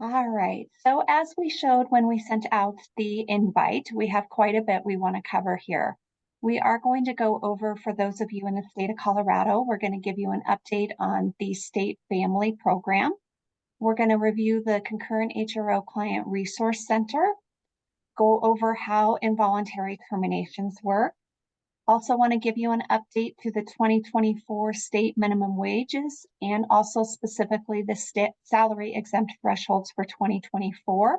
All right. So as we showed when we sent out the invite, we have quite a bit we want to cover here. We are going to go over, for those of you in the state of Colorado, we're going to give you an update on the state family program. We're going to review the Concurrent HRO Client Resource Center, go over how involuntary terminations work. Also want to give you an update to the 2024 state minimum wages and also specifically the state salary exempt thresholds for 2024.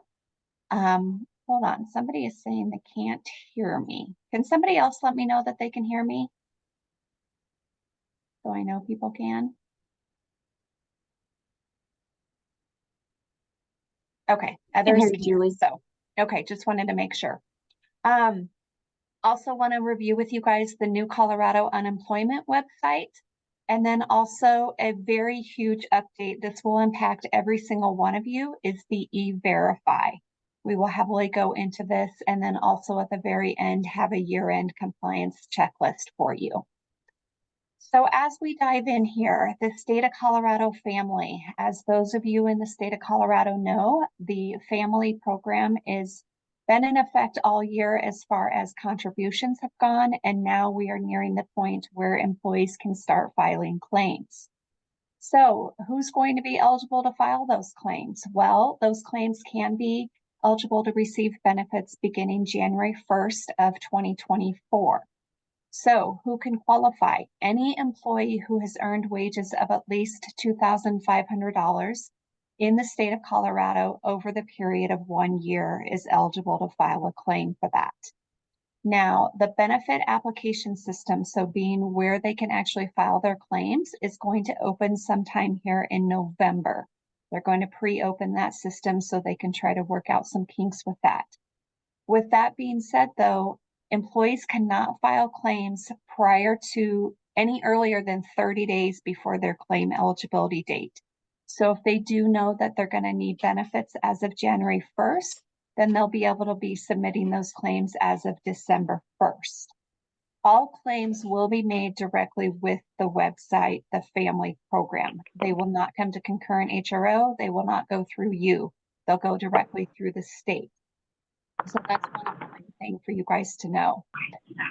Hold on, somebody is saying they can't hear me. Can somebody else let me know that they can hear me? So I know people can. Okay, Can hear others you, can. Julie. So, okay, just wanted to make sure. Also want to review with you guys the new Colorado unemployment website. And then also a very huge update, this will impact every single one of you, is the E-Verify. We will heavily go into this and then also at the very end have a year-end compliance checklist for you. So as we dive in here, the state of Colorado family, as those of you in the state of Colorado know, the family program is been in effect all year as far as contributions have gone, and now we are nearing the point where employees can start filing claims. So who's going to be eligible to file those claims? Well, those claims can be eligible to receive benefits beginning January 1st of 2024. So who can qualify? Any employee who has earned wages of at least $2,500 in the state of Colorado over the period of 1 year is eligible to file a claim for that. Now, the benefit application system, so being where they can actually file their claims, is going to open sometime here in November. They're going to pre-open that system so they can try to work out some kinks with that. With that being said, though, employees cannot file claims prior to any earlier than 30 days before their claim eligibility date. So if they do know that they're going to need benefits as of January 1st, then they'll be able to be submitting those claims as of December 1st. All claims will be made directly with the website, the family program. They will not come to Concurrent HRO. They will not go through you. They'll go directly through the state. So that's one important thing for you guys to know.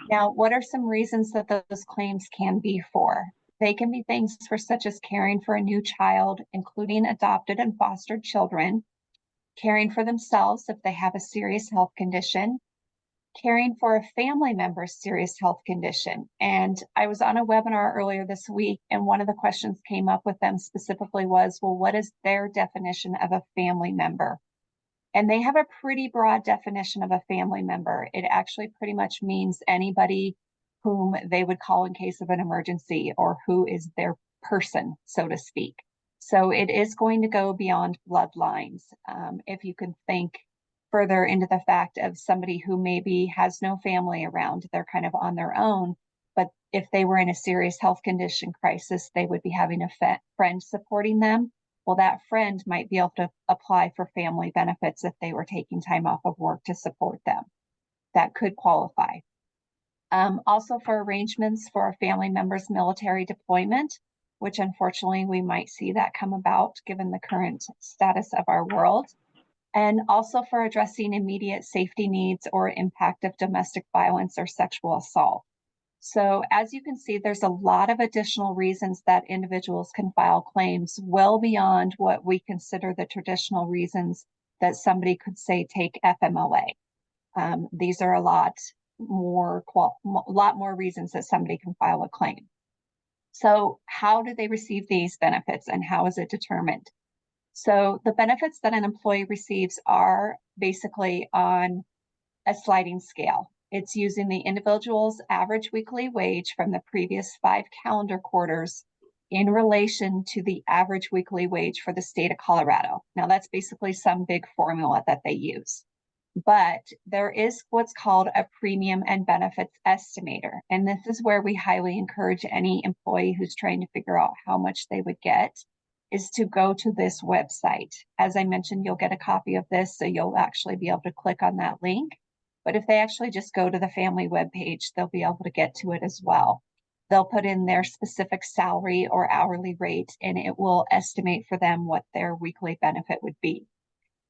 Now, what are some reasons that those claims can be for? They can be things for such as caring for a new child, including adopted and fostered children, caring for themselves if they have a serious health condition, caring for a family member's serious health condition. And I was on a webinar earlier this week, and one of the questions came up with them specifically was, well, what is their definition of a family member? And they have a pretty broad definition of a family member. It actually pretty much means anybody whom they would call in case of an emergency or who is their person, so to speak. So it is going to go beyond bloodlines. If you can think further into the fact of somebody who maybe has no family around, they're kind of on their own. But if they were in a serious health condition crisis, they would be having a friend supporting them. Well, that friend might be able to apply for family benefits if they were taking time off of work to support them. That could qualify. Also for arrangements for a family member's military deployment, which unfortunately we might see that come about given the current status of our world. And also for addressing immediate safety needs or impact of domestic violence or sexual assault. So as you can see, there's a lot of additional reasons that individuals can file claims well beyond what we consider the traditional reasons that somebody could say take FMLA. These are a lot more reasons that somebody can file a claim. So how do they receive these benefits and how is it determined? So the benefits that an employee receives are basically on a sliding scale. It's using the individual's average weekly wage from the previous 5 calendar quarters in relation to the average weekly wage for the state of Colorado. Now that's basically some big formula that they use. But there is what's called a premium and benefits estimator. And this is where we highly encourage any employee who's trying to figure out how much they would get is to go to this website. As I mentioned, you'll get a copy of this, so you'll actually be able to click on that link. But if they actually just go to the family webpage, they'll be able to get to it as well. They'll put in their specific salary or hourly rate, and it will estimate for them what their weekly benefit would be.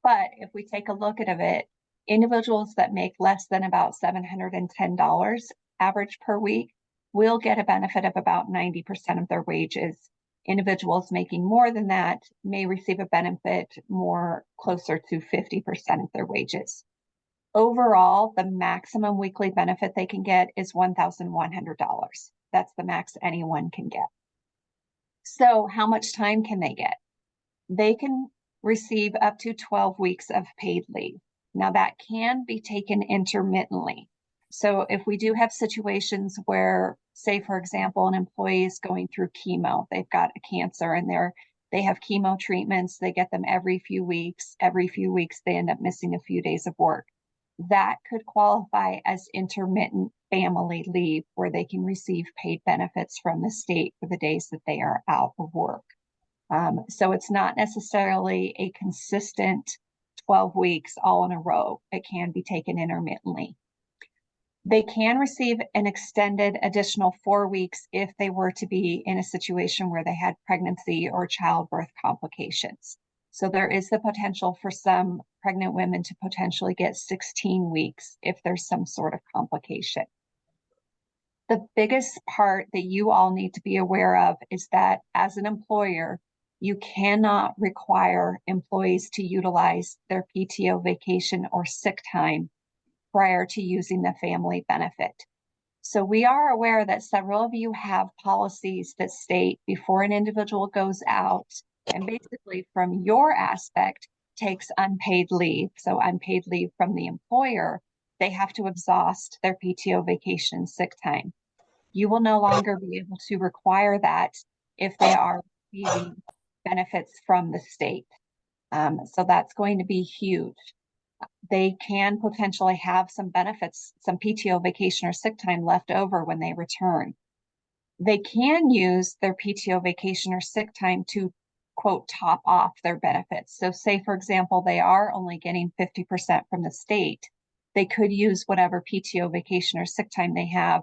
But if we take a look at it, individuals that make less than about $710 average per week will get a benefit of about 90% of their wages. Individuals making more than that may receive a benefit more closer to 50% of their wages. Overall, the maximum weekly benefit they can get is $1,100. That's the max anyone can get. So how much time can they get? They can receive up to 12 weeks of paid leave. Now that can be taken intermittently. So if we do have situations where, say, for example, an employee is going through chemo, they've got a cancer and they have chemo treatments, they get them every few weeks. Every few weeks, they end up missing a few days of work. That could qualify as intermittent family leave, where they can receive paid benefits from the state for the days that they are out of work. So it's not necessarily a consistent 12 weeks all in a row. It can be taken intermittently. They can receive an extended additional 4 weeks if they were to be in a situation where they had pregnancy or childbirth complications. So there is the potential for some pregnant women to potentially get 16 weeks if there's some sort of complication. The biggest part that you all need to be aware of is that as an employer, you cannot require employees to utilize their PTO, vacation, or sick time prior to using the family benefit. So we are aware that several of you have policies that state before an individual goes out and basically from your aspect takes unpaid leave, so unpaid leave from the employer, they have to exhaust their PTO, vacation, sick time. You will no longer be able to require that if they are receiving benefits from the state. So that's going to be huge. They can potentially have some benefits, some PTO, vacation, or sick time left over when they return. They can use their PTO, vacation, or sick time to, quote, top off their benefits. So say, for example, they are only getting 50% from the state. They could use whatever PTO, vacation, or sick time they have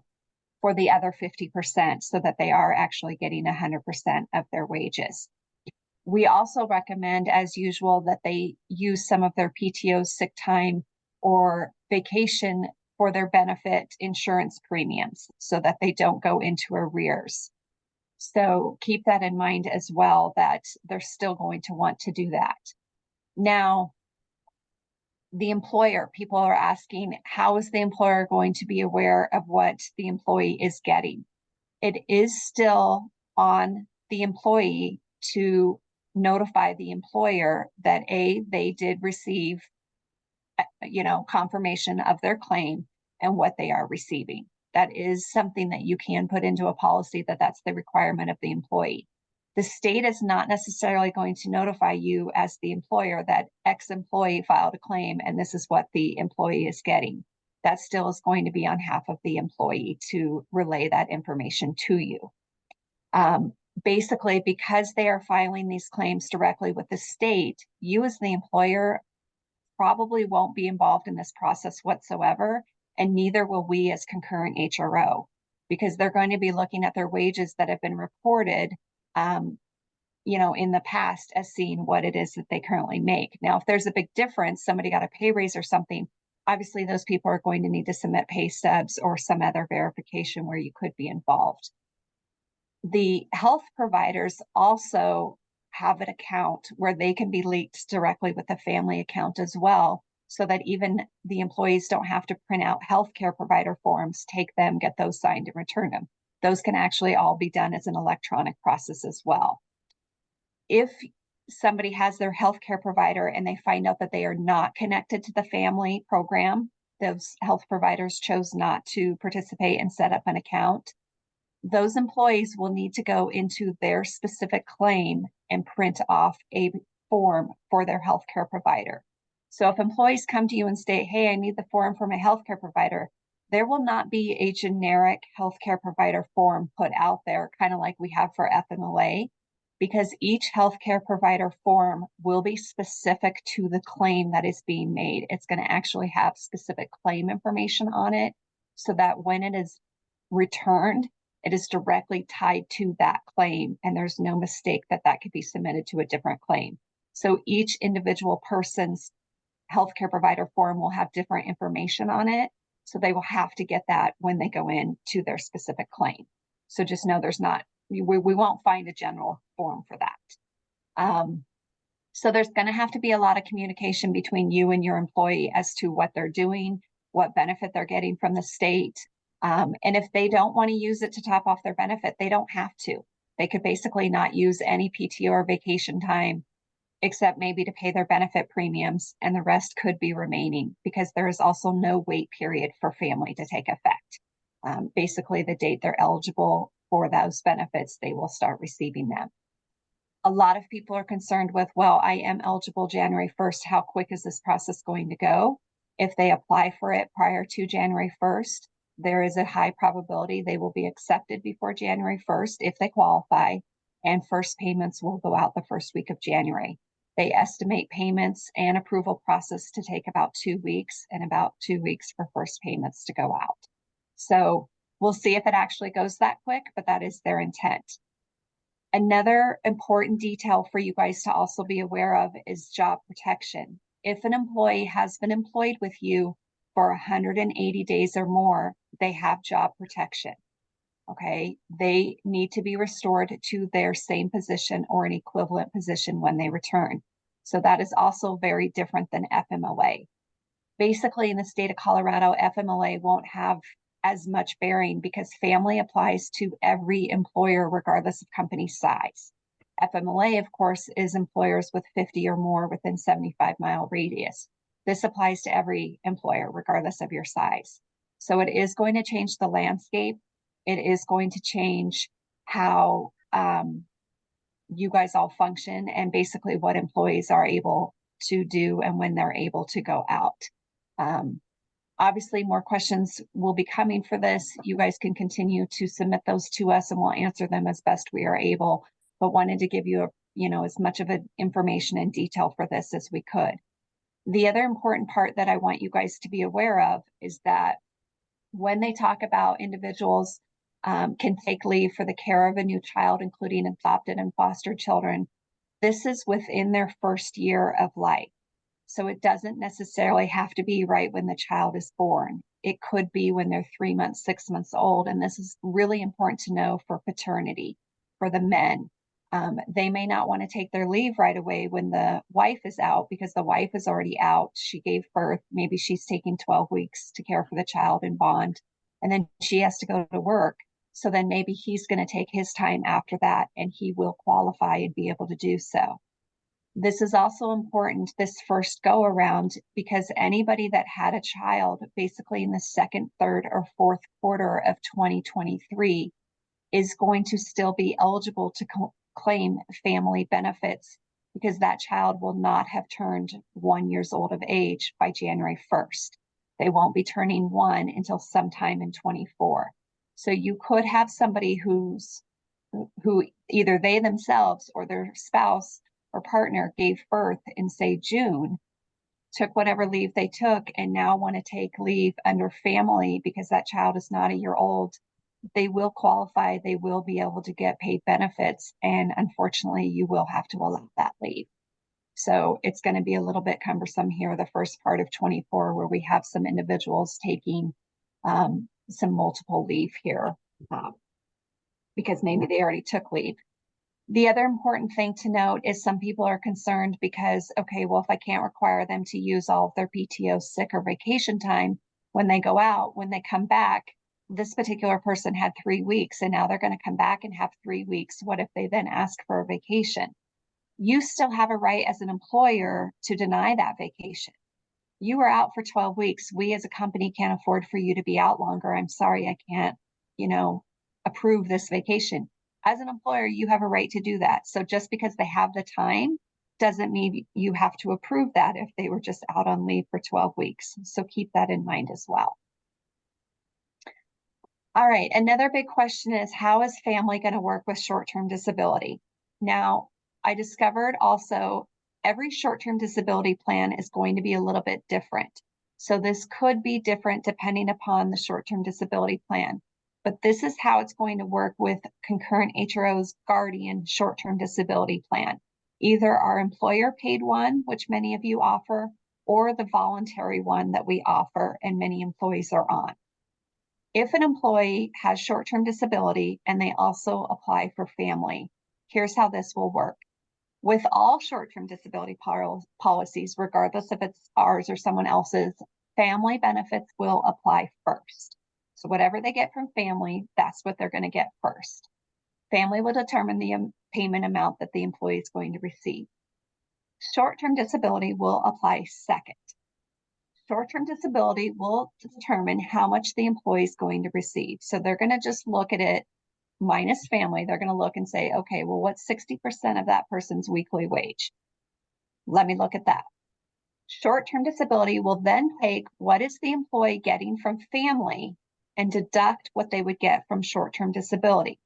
for the other 50% so that they are actually getting 100% of their wages. We also recommend, as usual, that they use some of their PTO, sick time, or vacation for their benefit insurance premiums so that they don't go into arrears. So keep that in mind as well, that they're still going to want to do that. Now, the employer, people are asking, how is the employer going to be aware of what the employee is getting? It is still on the employee to notify the employer that they did receive, confirmation of their claim and what they are receiving. That is something that you can put into a policy that's the requirement of the employee. The state is not necessarily going to notify you as the employer that X employee filed a claim and this is what the employee is getting. That still is going to be on behalf of the employee to relay that information to you. Basically, because they are filing these claims directly with the state, you as the employer probably won't be involved in this process whatsoever, and neither will we as concurrent HRO, because they're going to be looking at their wages that have been reported, in the past as seeing what it is that they currently make. Now, if there's a big difference, somebody got a pay raise or something, obviously those people are going to need to submit pay stubs or some other verification where you could be involved. The health providers also have an account where they can be linked directly with the family account as well, so that even the employees don't have to print out healthcare provider forms, take them, get those signed, and return them. Those can actually all be done as an electronic process as well. If somebody has their healthcare provider and they find out that they are not connected to the family program, those health providers chose not to participate and set up an account, those employees will need to go into their specific claim and print off a form for their healthcare provider. So if employees come to you and state, hey, I need the form for my healthcare provider, there will not be a generic healthcare provider form put out there, kind of like we have for FMLA, because each healthcare provider form will be specific to the claim that is being made. It's going to actually have specific claim information on it so that when it is returned, it is directly tied to that claim and there's no mistake that could be submitted to a different claim. So each individual person's healthcare provider form will have different information on it. So they will have to get that when they go in to their specific claim. So just know there's not, we won't find a general form for that. So there's going to have to be a lot of communication between you and your employee as to what they're doing, what benefit they're getting from the state. And if they don't want to use it to top off their benefit, they don't have to. They could basically not use any PTO or vacation time, except maybe to pay their benefit premiums, and the rest could be remaining because there is also no wait period for family to take effect. Basically, the date they're eligible for those benefits, they will start receiving them. A lot of people are concerned with, well, I am eligible January 1st. How quick is this process going to go? If they apply for it prior to January 1st, there is a high probability they will be accepted before January 1st if they qualify, and first payments will go out the first week of January. They estimate payments and approval process to take about 2 weeks, and about 2 weeks for first payments to go out. So we'll see if it actually goes that quick, but that is their intent. Another important detail for you guys to also be aware of is job protection. If an employee has been employed with you for 180 days or more, they have job protection. Okay, they need to be restored to their same position or an equivalent position when they return. So that is also very different than FMLA. Basically, in the state of Colorado, FMLA won't have as much bearing because family applies to every employer regardless of company size. FMLA, of course, is employers with 50 or more within 75-mile radius. This applies to every employer regardless of your size. So it is going to change the landscape. It is going to change how you guys all function and basically what employees are able to do and when they're able to go out. Obviously, more questions will be coming for this. You guys can continue to submit those to us and we'll answer them as best we are able, but wanted to give you as much of an information and detail for this as we could. The other important part that I want you guys to be aware of is that when they talk about individuals can take leave for the care of a new child, including adopted and foster children, this is within their first year of life. So it doesn't necessarily have to be right when the child is born. It could be when they're 3 months, 6 months old. And this is really important to know for paternity, for the men. They may not want to take their leave right away when the wife is out because the wife is already out. She gave birth. Maybe she's taking 12 weeks to care for the child and bond, and then she has to go to work. So then maybe he's going to take his time after that and he will qualify and be able to do so. This is also important this first go around because anybody that had a child basically in the second, third, or fourth quarter of 2023 is going to still be eligible to claim family benefits because that child will not have turned 1 year old of age by January 1st. They won't be turning 1 until sometime in 24. So you could have somebody who either they themselves or their spouse or partner gave birth in, say, June, took whatever leave they took, and now want to take leave under family because that child is not a year old, they will qualify. They will be able to get paid benefits. And unfortunately, you will have to allow that leave. So it's going to be a little bit cumbersome here, the first part of 24, where we have some individuals taking some multiple leave here because maybe they already took leave. The other important thing to note is some people are concerned because, okay, well, if I can't require them to use all of their PTO, sick, or vacation time when they go out, when they come back, this particular person had 3 weeks and now they're going to come back and have 3 weeks. What if they then ask for a vacation? You still have a right as an employer to deny that vacation. You were out for 12 weeks. We as a company can't afford for you to be out longer. I'm sorry, I can't, approve this vacation. As an employer, you have a right to do that. So just because they have the time doesn't mean you have to approve that if they were just out on leave for 12 weeks. So keep that in mind as well. All right, another big question is, how is family going to work with short-term disability? Now, I discovered also every short-term disability plan is going to be a little bit different. So this could be different depending upon the short-term disability plan. But this is how it's going to work with Concurrent HRO's Guardian short-term disability plan. either our employer paid one, which many of you offer, or the voluntary one that we offer and many employees are on. If an employee has short-term disability and they also apply for family, here's how this will work. With all short-term disability policies, regardless if it's ours or someone else's, family benefits will apply first. So whatever they get from family, that's what they're going to get first. Family will determine the payment amount that the employee is going to receive. Short-term disability will apply second. Short-term disability will determine how much the employee is going to receive. So they're going to just look at it minus family. They're going to look and say, okay, well, what's 60% of that person's weekly wage? Let me look at that. Short-term disability will then take what is the employee getting from family and deduct what they would get from short-term disability.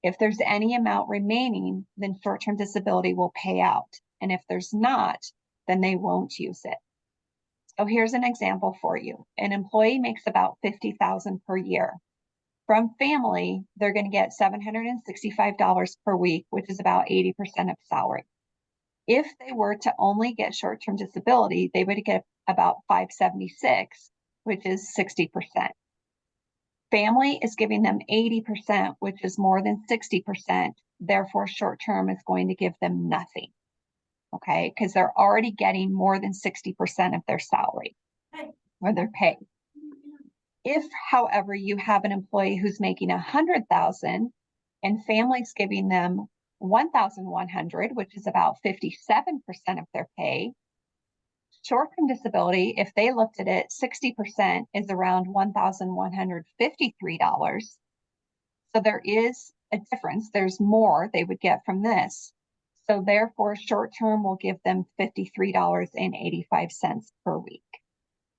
If there's any amount remaining, then short-term disability will pay out. And if there's not, then they won't use it. So here's an example for you. An employee makes about $50,000 per year. From family, they're going to get $765 per week, which is about 80% of salary. If they were to only get short-term disability, they would get about $576, which is 60%. Family is giving them 80%, which is more than 60%. Therefore, short-term is going to give them nothing. Okay, because they're already getting more than 60% of their salary or their pay. If, however, you have an employee who's making $100,000 and family's giving them $1,100, which is about 57% of their pay, short-term disability, if they looked at it, 60% is around $1,153. So there is a difference. There's more they would get from this. So therefore, short-term will give them $53.85 per week.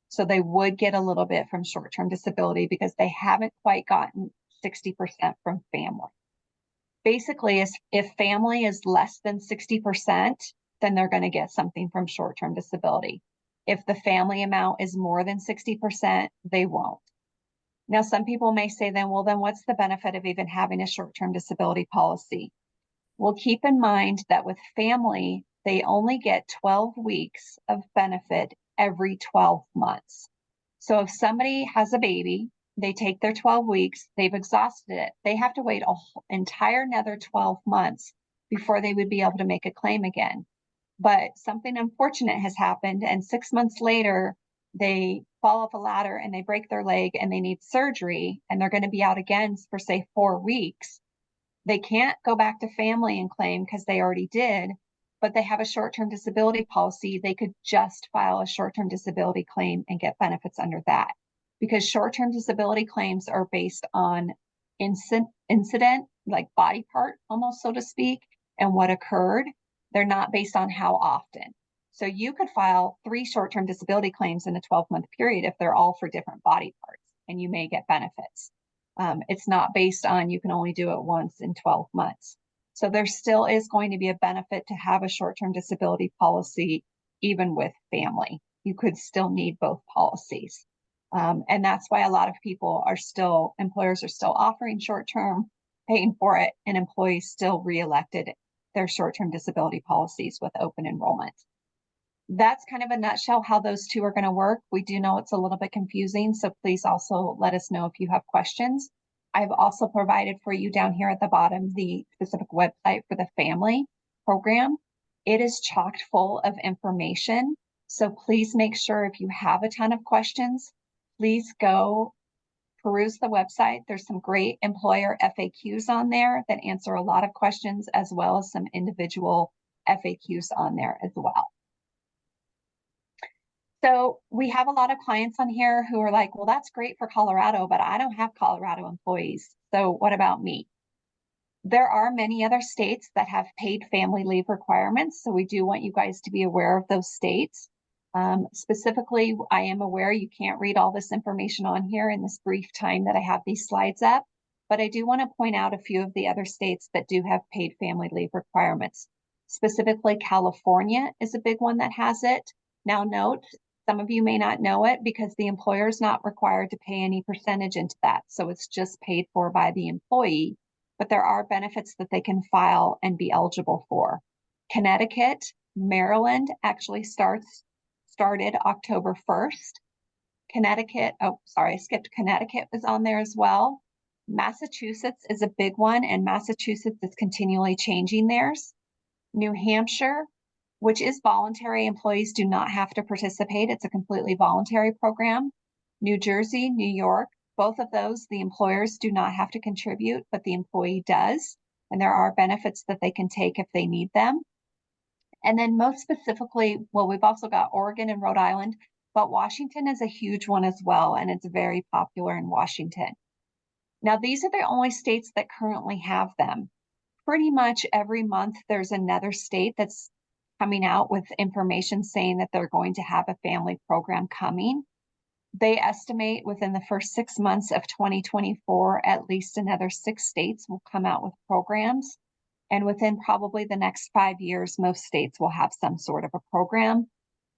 So they would get a little bit from short-term disability because they haven't quite gotten 60% from family. Basically, if family is less than 60%, then they're going to get something from short-term disability. If the family amount is more than 60%, they won't. Now, some people may say then, well, then what's the benefit of even having a short-term disability policy? Well, keep in mind that with family, they only get 12 weeks of benefit every 12 months. So if somebody has a baby, they take their 12 weeks, they've exhausted it, they have to wait an entire another 12 months before they would be able to make a claim again. But something unfortunate has happened, and 6 months later, they fall off a ladder and they break their leg and they need surgery, and they're going to be out again for, say, 4 weeks. They can't go back to family and claim because they already did, but they have a short-term disability policy. They could just file a short-term disability claim and get benefits under that, because short-term disability claims are based on incident, like body part almost, so to speak, and what occurred. They're not based on how often. So you could file 3 short-term disability claims in a 12-month period if they're all for different body parts, and you may get benefits. It's not based on you can only do it once in 12 months. So there still is going to be a benefit to have a short-term disability policy, even with family. You could still need both policies. And that's why a lot of people are still, employers are still offering short-term, paying for it, and employees still reelected their short-term disability policies with open enrollment. That's kind of a nutshell how those two are going to work. We do know it's a little bit confusing, so please also let us know if you have questions. I've also provided for you down here at the bottom the specific website for the family program. It is chocked full of information, so please make sure if you have a ton of questions, please go peruse the website. There's some great employer FAQs on there that answer a lot of questions, as well as some individual FAQs on there as well. So we have a lot of clients on here who are like, well, that's great for Colorado, but I don't have Colorado employees. So what about me? There are many other states that have paid family leave requirements. So we do want you guys to be aware of those states. Specifically, I am aware you can't read all this information on here in this brief time that I have these slides up, but I do want to point out a few of the other states that do have paid family leave requirements. Specifically, California is a big one that has it. Now note, some of you may not know it because the employer is not required to pay any percentage into that. So it's just paid for by the employee, but there are benefits that they can file and be eligible for. Connecticut, Maryland actually started October 1st. Connecticut, oh, sorry, I skipped Connecticut was on there as well. Massachusetts is a big one, and Massachusetts is continually changing theirs. New Hampshire, which is voluntary, employees do not have to participate. It's a completely voluntary program. New Jersey, New York, both of those, the employers do not have to contribute, but the employee does. And there are benefits that they can take if they need them. And then most specifically, well, we've also got Oregon and Rhode Island, but Washington is a huge one as well, and it's very popular in Washington. Now, these are the only states that currently have them. Pretty much every month, there's another state that's coming out with information saying that they're going to have a family program coming. They estimate within the first 6 months of 2024, at least another 6 states will come out with programs. And within probably the next 5 years, most states will have some sort of a program.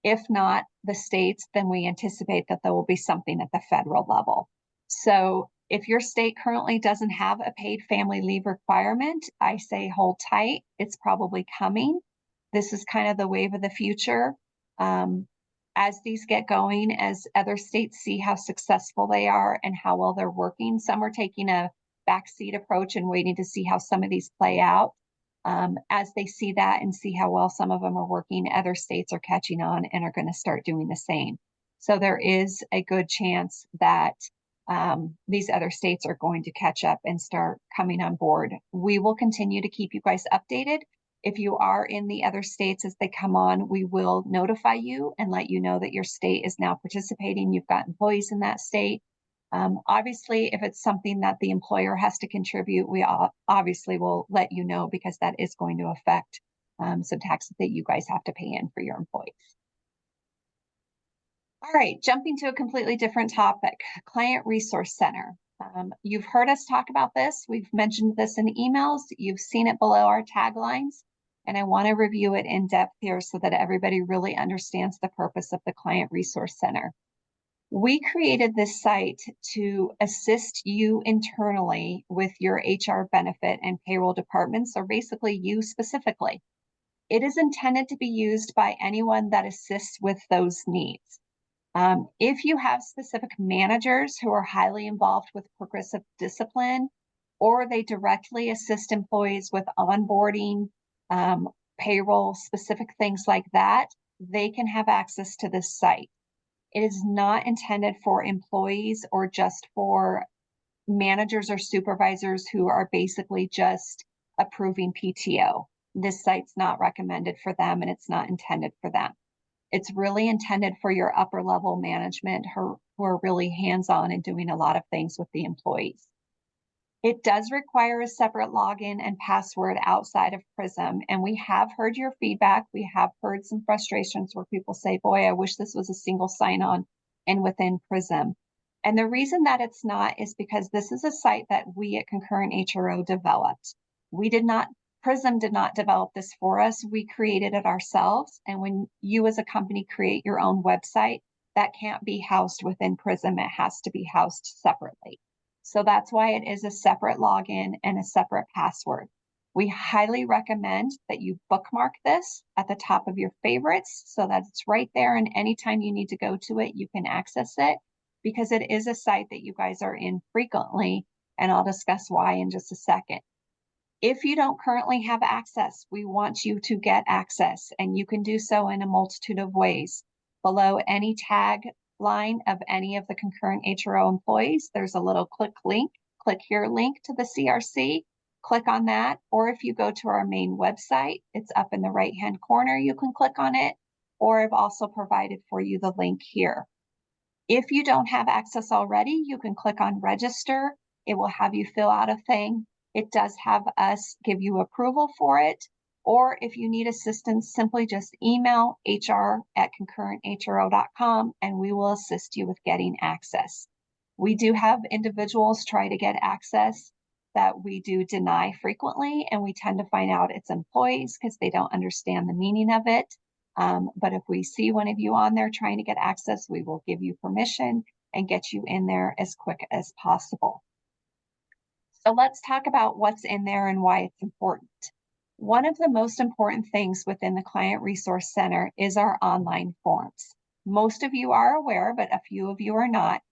If not the states, then we anticipate that there will be something at the federal level. So if your state currently doesn't have a paid family leave requirement, I say hold tight. It's probably coming. This is kind of the wave of the future. As these get going, as other states see how successful they are and how well they're working, some are taking a backseat approach and waiting to see how some of these play out. As they see that and see how well some of them are working, other states are catching on and are going to start doing the same. So there is a good chance that these other states are going to catch up and start coming on board. We will continue to keep you guys updated. If you are in the other states as they come on, we will notify you and let you know that your state is now participating. You've got employees in that state. Obviously, if it's something that the employer has to contribute, we obviously will let you know because that is going to affect some taxes that you guys have to pay in for your employees. All right, jumping to a completely different topic, Client Resource Center. You've heard us talk about this. We've mentioned this in emails. You've seen it below our taglines, and I want to review it in depth here so that everybody really understands the purpose of the Client Resource Center. We created this site to assist you internally with your HR benefit and payroll departments, or basically you specifically. It is intended to be used by anyone that assists with those needs. If you have specific managers who are highly involved with progressive discipline, or they directly assist employees with onboarding, payroll, specific things like that, they can have access to this site. It is not intended for employees or just for managers or supervisors who are basically just approving PTO. This site's not recommended for them and it's not intended for them. It's really intended for your upper level management who are really hands-on and doing a lot of things with the employees. It does require a separate login and password outside of Prism. And we have heard your feedback. We have heard some frustrations where people say, boy, I wish this was a single sign-on and within Prism. And the reason that it's not is because this is a site that we at Concurrent HRO developed. Prism did not develop this for us. We created it ourselves. And when you as a company create your own website, that can't be housed within Prism. It has to be housed separately. So that's why it is a separate login and a separate password. We highly recommend that you bookmark this at the top of your favorites so that it's right there, and anytime you need to go to it, you can access it, because it is a site that you guys are in frequently, and I'll discuss why in just a second. If you don't currently have access, we want you to get access, and you can do so in a multitude of ways. Below any tag line of any of the Concurrent HRO employees, there's a little click here link to the CRC. Click on that, or if you go to our main website, it's up in the right-hand corner, you can click on it, or I've also provided for you the link here. If you don't have access already, you can click on register. It will have you fill out a thing. It does have us give you approval for it. Or if you need assistance, simply just email hr@concurrenthro.com and we will assist you with getting access. We do have individuals try to get access that we do deny frequently, and we tend to find out it's employees because they don't understand the meaning of it. But if we see one of you on there trying to get access, we will give you permission and get you in there as quick as possible. So let's talk about what's in there and why it's important. One of the most important things within the Client Resource Center is our online forms. Most of you are aware, but a few of you are not.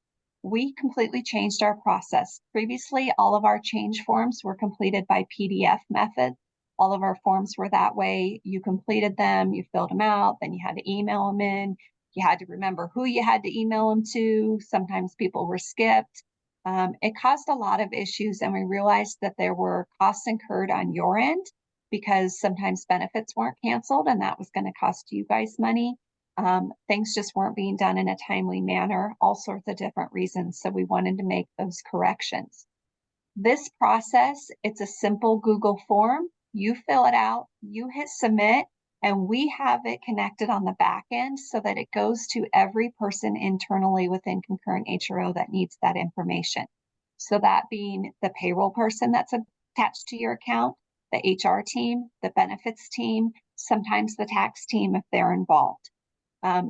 We completely changed our process. Previously, all of our change forms were completed by PDF method. All of our forms were that way. You completed them, you filled them out, then you had to email them in. You had to remember who you had to email them to. Sometimes people were skipped. It caused a lot of issues, and we realized that there were costs incurred on your end because sometimes benefits weren't canceled, and that was going to cost you guys money. Things just weren't being done in a timely manner, all sorts of different reasons. So we wanted to make those corrections. This process, it's a simple Google form. You fill it out, you hit submit, and we have it connected on the back end so that it goes to every person internally within Concurrent HRO that needs that information. So that being the payroll person that's attached to your account, the HR team, the benefits team, sometimes the tax team if they're involved.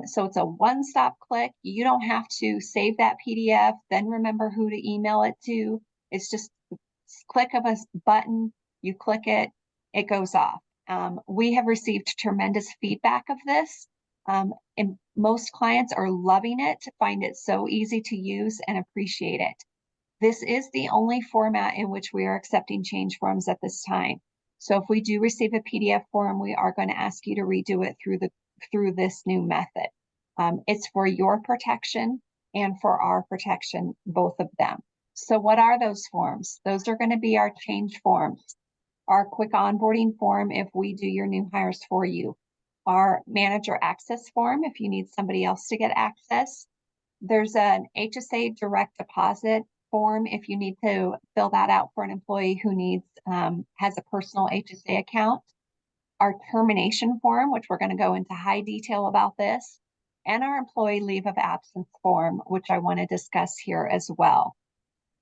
So it's a one-stop click. You don't have to save that PDF, then remember who to email it to. It's just a click of a button, you click it, it goes off. We have received tremendous feedback of this. And most clients are loving it, find it so easy to use and appreciate it. This is the only format in which we are accepting change forms at this time. So if we do receive a PDF form, we are going to ask you to redo it through this new method. It's for your protection and for our protection, both of them. So what are those forms? Those are going to be our change forms, our quick onboarding form if we do your new hires for you, our manager access form if you need somebody else to get access. There's an HSA direct deposit form if you need to fill that out for an employee who needs has a personal HSA account. Our termination form, which we're going to go into high detail about this, and our employee leave of absence form, which I want to discuss here as well.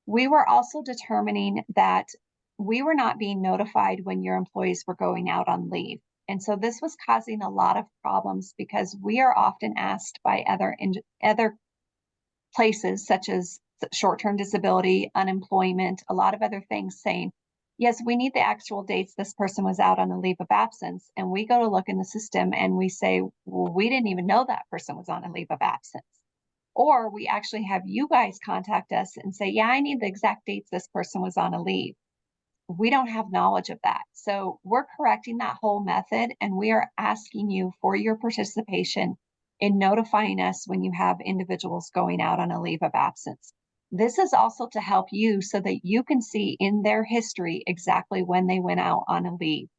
We were also determining that we were not being notified when your employees were going out on leave. And so this was causing a lot of problems because we are often asked by other places such as short-term disability, unemployment, a lot of other things saying, yes, we need the actual dates this person was out on a leave of absence. And we go to look in the system and we say, well, we didn't even know that person was on a leave of absence. Or we actually have you guys contact us and say, yeah, I need the exact dates this person was on a leave. We don't have knowledge of that. So we're correcting that whole method, and we are asking you for your participation in notifying us when you have individuals going out on a leave of absence. This is also to help you so that you can see in their history exactly when they went out on a leave,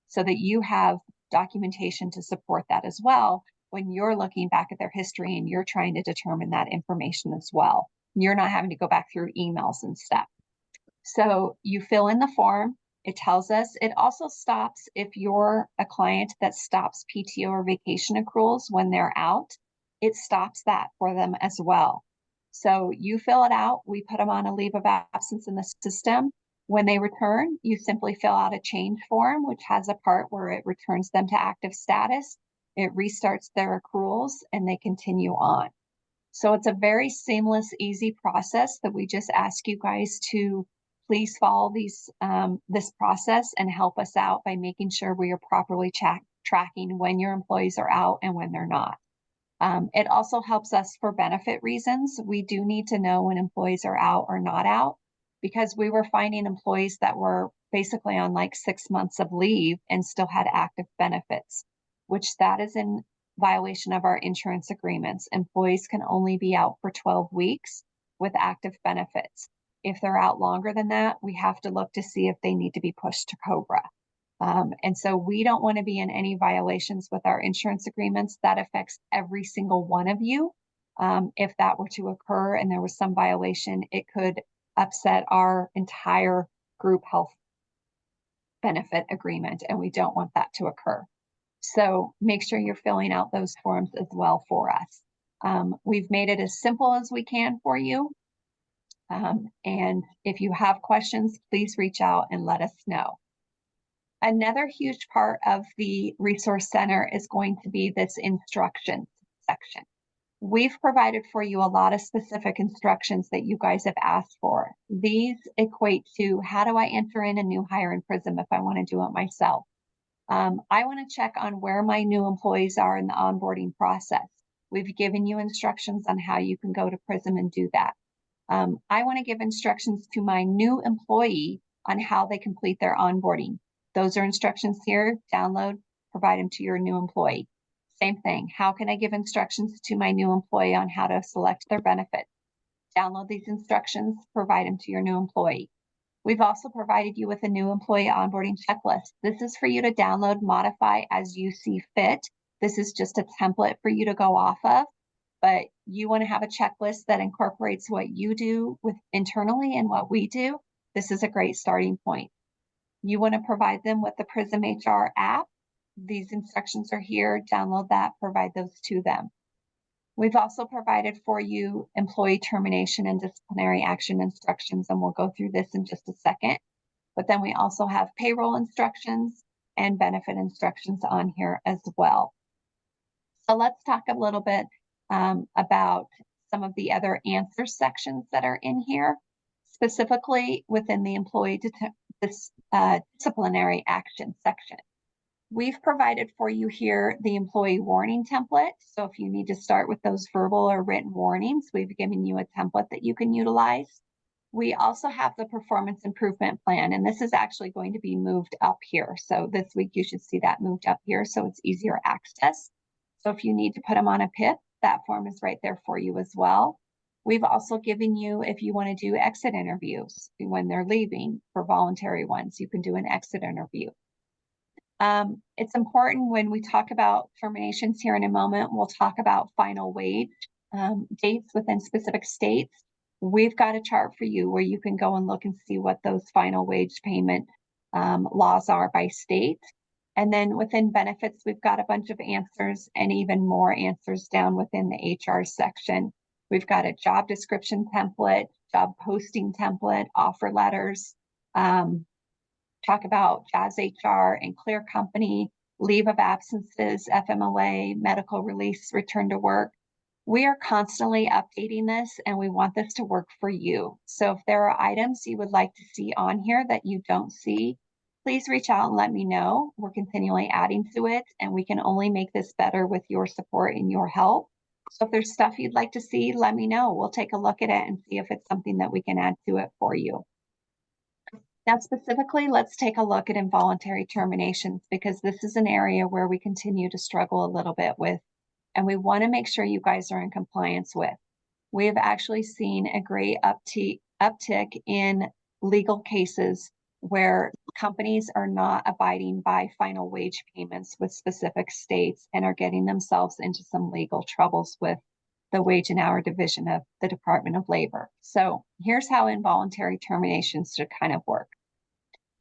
so that you have documentation to support that as well when you're looking back at their history and you're trying to determine that information as well. You're not having to go back through emails and stuff. So you fill in the form, it tells us, it also stops if you're a client that stops PTO or vacation accruals when they're out, it stops that for them as well. So you fill it out, we put them on a leave of absence in the system. When they return, you simply fill out a change form, which has a part where it returns them to active status. It restarts their accruals and they continue on. So it's a very seamless, easy process that we just ask you guys to please follow this process and help us out by making sure we are properly tracking when your employees are out and when they're not. It also helps us for benefit reasons. We do need to know when employees are out or not out, because we were finding employees that were basically on like 6 months of leave and still had active benefits, which that is in violation of our insurance agreements. Employees can only be out for 12 weeks with active benefits. If they're out longer than that, we have to look to see if they need to be pushed to COBRA. And so we don't want to be in any violations with our insurance agreements. That affects every single one of you. If that were to occur and there was some violation, it could upset our entire group health benefit agreement, and we don't want that to occur. So make sure you're filling out those forms as well for us. We've made it as simple as we can for you. And if you have questions, please reach out and let us know. Another huge part of the Resource Center is going to be this instructions section. We've provided for you a lot of specific instructions that you guys have asked for. These equate to, how do I enter in a new hire in Prism if I want to do it myself? I want to check on where my new employees are in the onboarding process. We've given you instructions on how you can go to Prism and do that. I want to give instructions to my new employee on how they complete their onboarding. Those are instructions here. Download, provide them to your new employee. Same thing. How can I give instructions to my new employee on how to select their benefits? Download these instructions, provide them to your new employee. We've also provided you with a new employee onboarding checklist. This is for you to download, modify as you see fit. This is just a template for you to go off of, but you want to have a checklist that incorporates what you do with internally and what we do. This is a great starting point. You want to provide them with the Prism HR app. These instructions are here. Download that, provide those to them. We've also provided for you employee termination and disciplinary action instructions, and we'll go through this in just a second. But then we also have payroll instructions and benefit instructions on here as well. So let's talk a little bit about some of the other answer sections that are in here, specifically within the employee disciplinary action section. We've provided for you here the employee warning template. So if you need to start with those verbal or written warnings, we've given you a template that you can utilize. We also have the performance improvement plan, and this is actually going to be moved up here. So this week you should see that moved up here so it's easier access. So if you need to put them on a PIP, that form is right there for you as well. We've also given you, if you want to do exit interviews when they're leaving for voluntary ones, you can do an exit interview. It's important when we talk about terminations here in a moment, we'll talk about final wage dates within specific states. We've got a chart for you where you can go and look and see what those final wage payment laws are by state. And then within benefits, we've got a bunch of answers and even more answers down within the HR section. We've got a job description template, job posting template, offer letters, talk about Jazz HR and Clear Company, leave of absences, FMLA, medical release, return to work. We are constantly updating this and we want this to work for you. So if there are items you would like to see on here that you don't see, please reach out and let me know. We're continually adding to it and we can only make this better with your support and your help. So if there's stuff you'd like to see, let me know. We'll take a look at it and see if it's something that we can add to it for you. Now, specifically, let's take a look at involuntary terminations because this is an area where we continue to struggle a little bit with, and we want to make sure you guys are in compliance with. We have actually seen a great uptick in legal cases where companies are not abiding by final wage payments with specific states and are getting themselves into some legal troubles with the Wage and Hour Division of the Department of Labor. So here's how involuntary terminations should kind of work.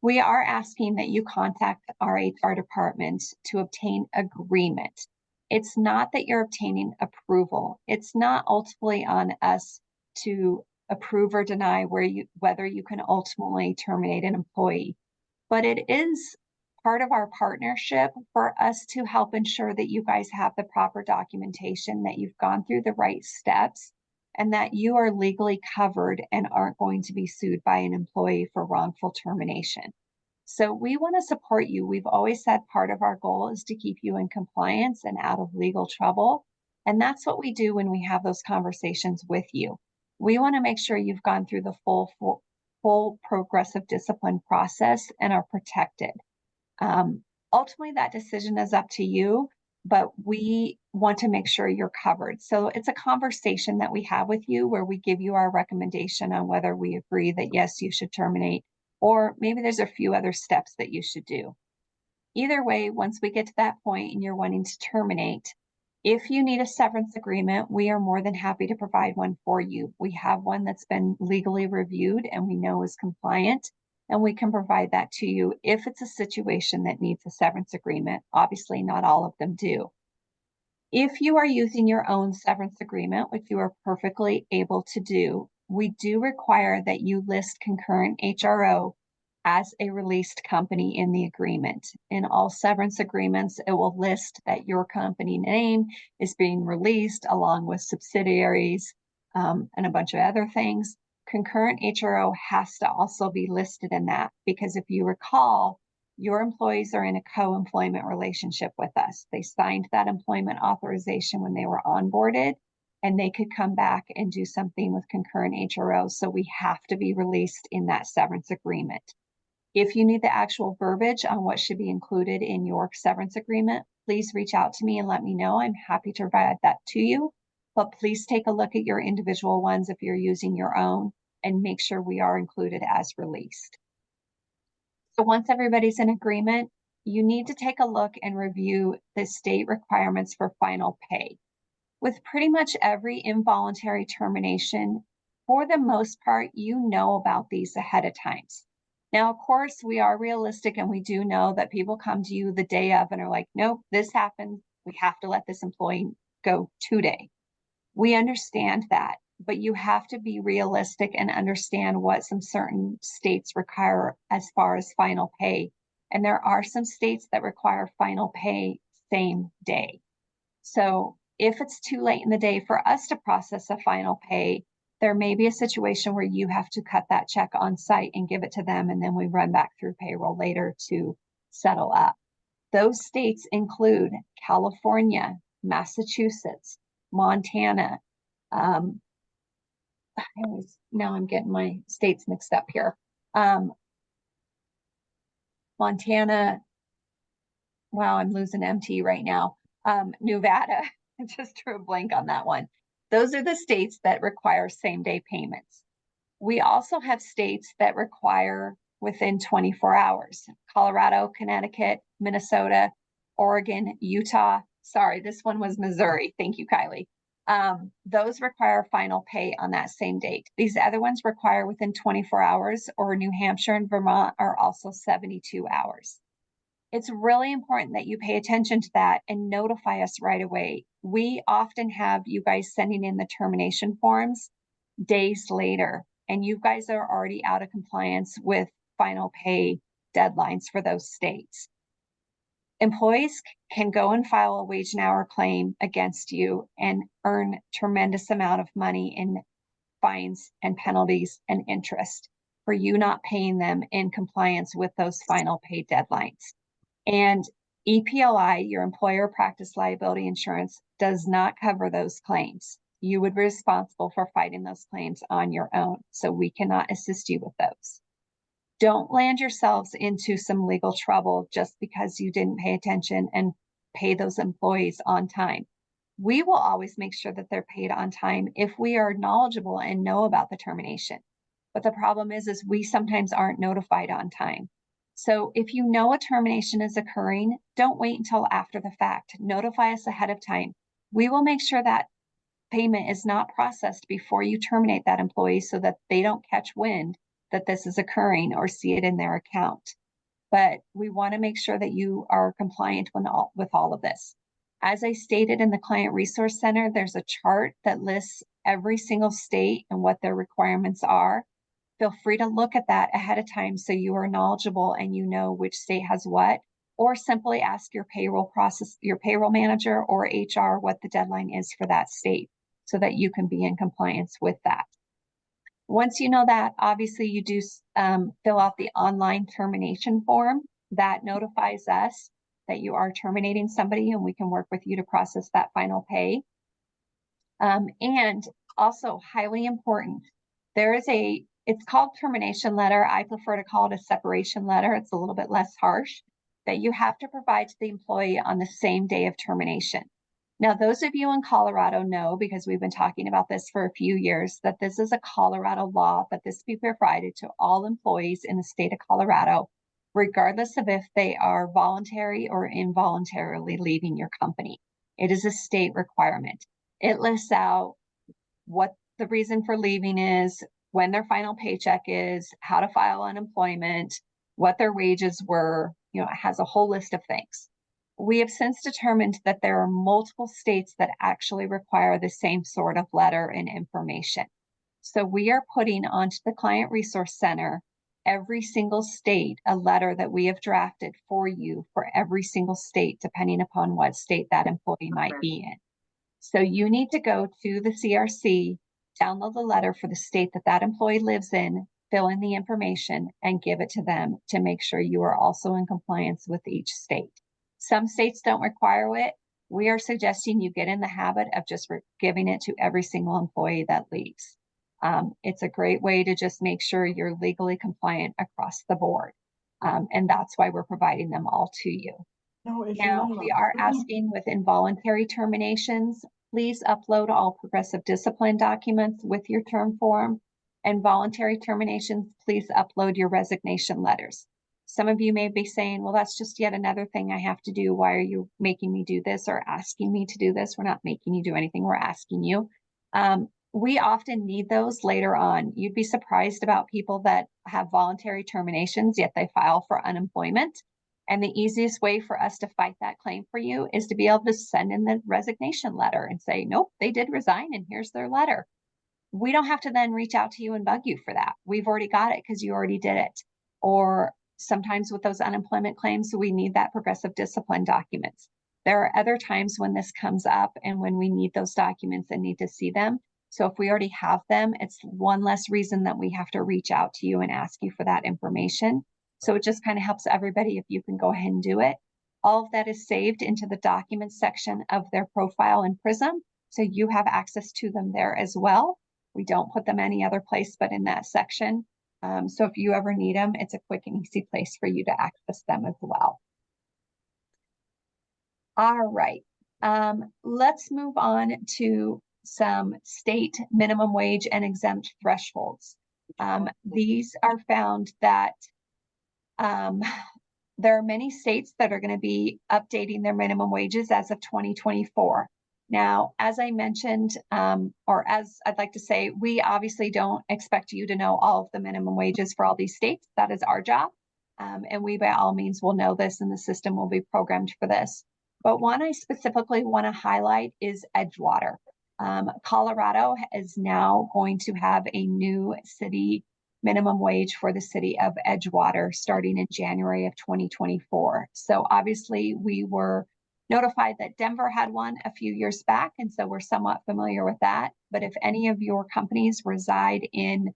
We are asking that you contact our HR department to obtain agreement. It's not that you're obtaining approval. It's not ultimately on us to approve or deny whether you can ultimately terminate an employee, but it is part of our partnership for us to help ensure that you guys have the proper documentation, that you've gone through the right steps, and that you are legally covered and aren't going to be sued by an employee for wrongful termination. So we want to support you. We've always said part of our goal is to keep you in compliance and out of legal trouble. And that's what we do when we have those conversations with you. We want to make sure you've gone through the full progressive discipline process and are protected. Ultimately, that decision is up to you, but we want to make sure you're covered. So it's a conversation that we have with you where we give you our recommendation on whether we agree that, yes, you should terminate, or maybe there's a few other steps that you should do. Either way, once we get to that point and you're wanting to terminate, if you need a severance agreement, we are more than happy to provide one for you. We have one that's been legally reviewed and we know is compliant, and we can provide that to you if it's a situation that needs a severance agreement. Obviously, not all of them do. If you are using your own severance agreement, which you are perfectly able to do, we do require that you list Concurrent HRO as a released company in the agreement. In all severance agreements, it will list that your company name is being released along with subsidiaries and a bunch of other things. Concurrent HRO has to also be listed in that because if you recall, your employees are in a co-employment relationship with us. They signed that employment authorization when they were onboarded, and they could come back and do something with concurrent HRO. So we have to be released in that severance agreement. If you need the actual verbiage on what should be included in your severance agreement, please reach out to me and let me know. I'm happy to provide that to you. But please take a look at your individual ones if you're using your own and make sure we are included as released. So once everybody's in agreement, you need to take a look and review the state requirements for final pay. With pretty much every involuntary termination, for the most part, you know about these ahead of time. Now, of course, we are realistic and we do know that people come to you the day of and are like, nope, this happened. We have to let this employee go today. We understand that, but you have to be realistic and understand what some certain states require as far as final pay. And there are some states that require final pay same day. So if it's too late in the day for us to process a final pay, there may be a situation where you have to cut that check on site and give it to them, and then we run back through payroll later to settle up. Those states include California, Massachusetts, Montana. Now I'm getting my states mixed up here. Montana, wow, I'm losing MT right now. Nevada, I just drew a blank on that one. Those are the states that require same-day payments. We also have states that require within 24 hours. Colorado, Connecticut, Minnesota, Oregon, Utah. Sorry, this one was Missouri. Thank you, Kylie. Those require final pay on that same date. These other ones require within 24 hours, or New Hampshire and Vermont are also 72 hours. It's really important that you pay attention to that and notify us right away. We often have you guys sending in the termination forms days later, and you guys are already out of compliance with final pay deadlines for those states. Employees can go and file a wage and hour claim against you and earn tremendous amount of money in fines and penalties and interest for you not paying them in compliance with those final pay deadlines. And EPLI, your employer practice liability insurance, does not cover those claims. You would be responsible for fighting those claims on your own, so we cannot assist you with those. Don't land yourselves into some legal trouble just because you didn't pay attention and pay those employees on time. We will always make sure that they're paid on time if we are knowledgeable and know about the termination. But the problem is we sometimes aren't notified on time. So if you know a termination is occurring, don't wait until after the fact. Notify us ahead of time. We will make sure that payment is not processed before you terminate that employee so that they don't catch wind that this is occurring or see it in their account. But we want to make sure that you are compliant with all of this. As I stated in the Client Resource Center, there's a chart that lists every single state and what their requirements are. Feel free to look at that ahead of time so you are knowledgeable and you know which state has what, or simply ask your payroll manager or HR what the deadline is for that state so that you can be in compliance with that. Once you know that, obviously you do fill out the online termination form that notifies us that you are terminating somebody, and we can work with you to process that final pay. And also highly important, it's called termination letter. I prefer to call it a separation letter. It's a little bit less harsh, that you have to provide to the employee on the same day of termination. Now, those of you in Colorado know, because we've been talking about this for a few years, that this is a Colorado law, that this be provided to all employees in the state of Colorado, regardless of if they are voluntary or involuntarily leaving your company. It is a state requirement. It lists out what the reason for leaving is, when their final paycheck is, how to file unemployment, what their wages were. It has a whole list of things. We have since determined that there are multiple states that actually require the same sort of letter and information. So we are putting onto the Client Resource Center every single state a letter that we have drafted for you for every single state, depending upon what state that employee might be in. So you need to go to the CRC, download the letter for the state that employee lives in, fill in the information and give it to them to make sure you are also in compliance with each state. Some states don't require it. We are suggesting you get in the habit of just giving it to every single employee that leaves. It's a great way to just make sure you're legally compliant across the board. And that's why we're providing them all to you. Now, we are asking with involuntary terminations, please upload all progressive discipline documents with your term form. And voluntary terminations, please upload your resignation letters. Some of you may be saying, well, that's just yet another thing I have to do. Why are you making me do this or asking me to do this? We're not making you do anything. We're asking you. We often need those later on. You'd be surprised about people that have voluntary terminations, yet they file for unemployment. And the easiest way for us to fight that claim for you is to be able to send in the resignation letter and say, nope, they did resign and here's their letter. We don't have to then reach out to you and bug you for that. We've already got it because you already did it. Or sometimes with those unemployment claims, we need that progressive discipline documents. There are other times when this comes up and when we need those documents and need to see them. So if we already have them, it's one less reason that we have to reach out to you and ask you for that information. So it just kind of helps everybody if you can go ahead and do it. All of that is saved into the documents section of their profile in Prism. So you have access to them there as well. We don't put them any other place but in that section. So if you ever need them, it's a quick and easy place for you to access them as well. All right, let's move on to some state minimum wage and exempt thresholds. These are found that there are many states that are going to be updating their minimum wages as of 2024. Now, as I mentioned, or as I'd like to say, we obviously don't expect you to know all of the minimum wages for all these states. That is our job. And we by all means will know this and the system will be programmed for this. But one I specifically want to highlight is Edgewater. Colorado is now going to have a new city minimum wage for the city of Edgewater starting in January of 2024. So obviously we were notified that Denver had one a few years back, and so we're somewhat familiar with that. But if any of your companies reside in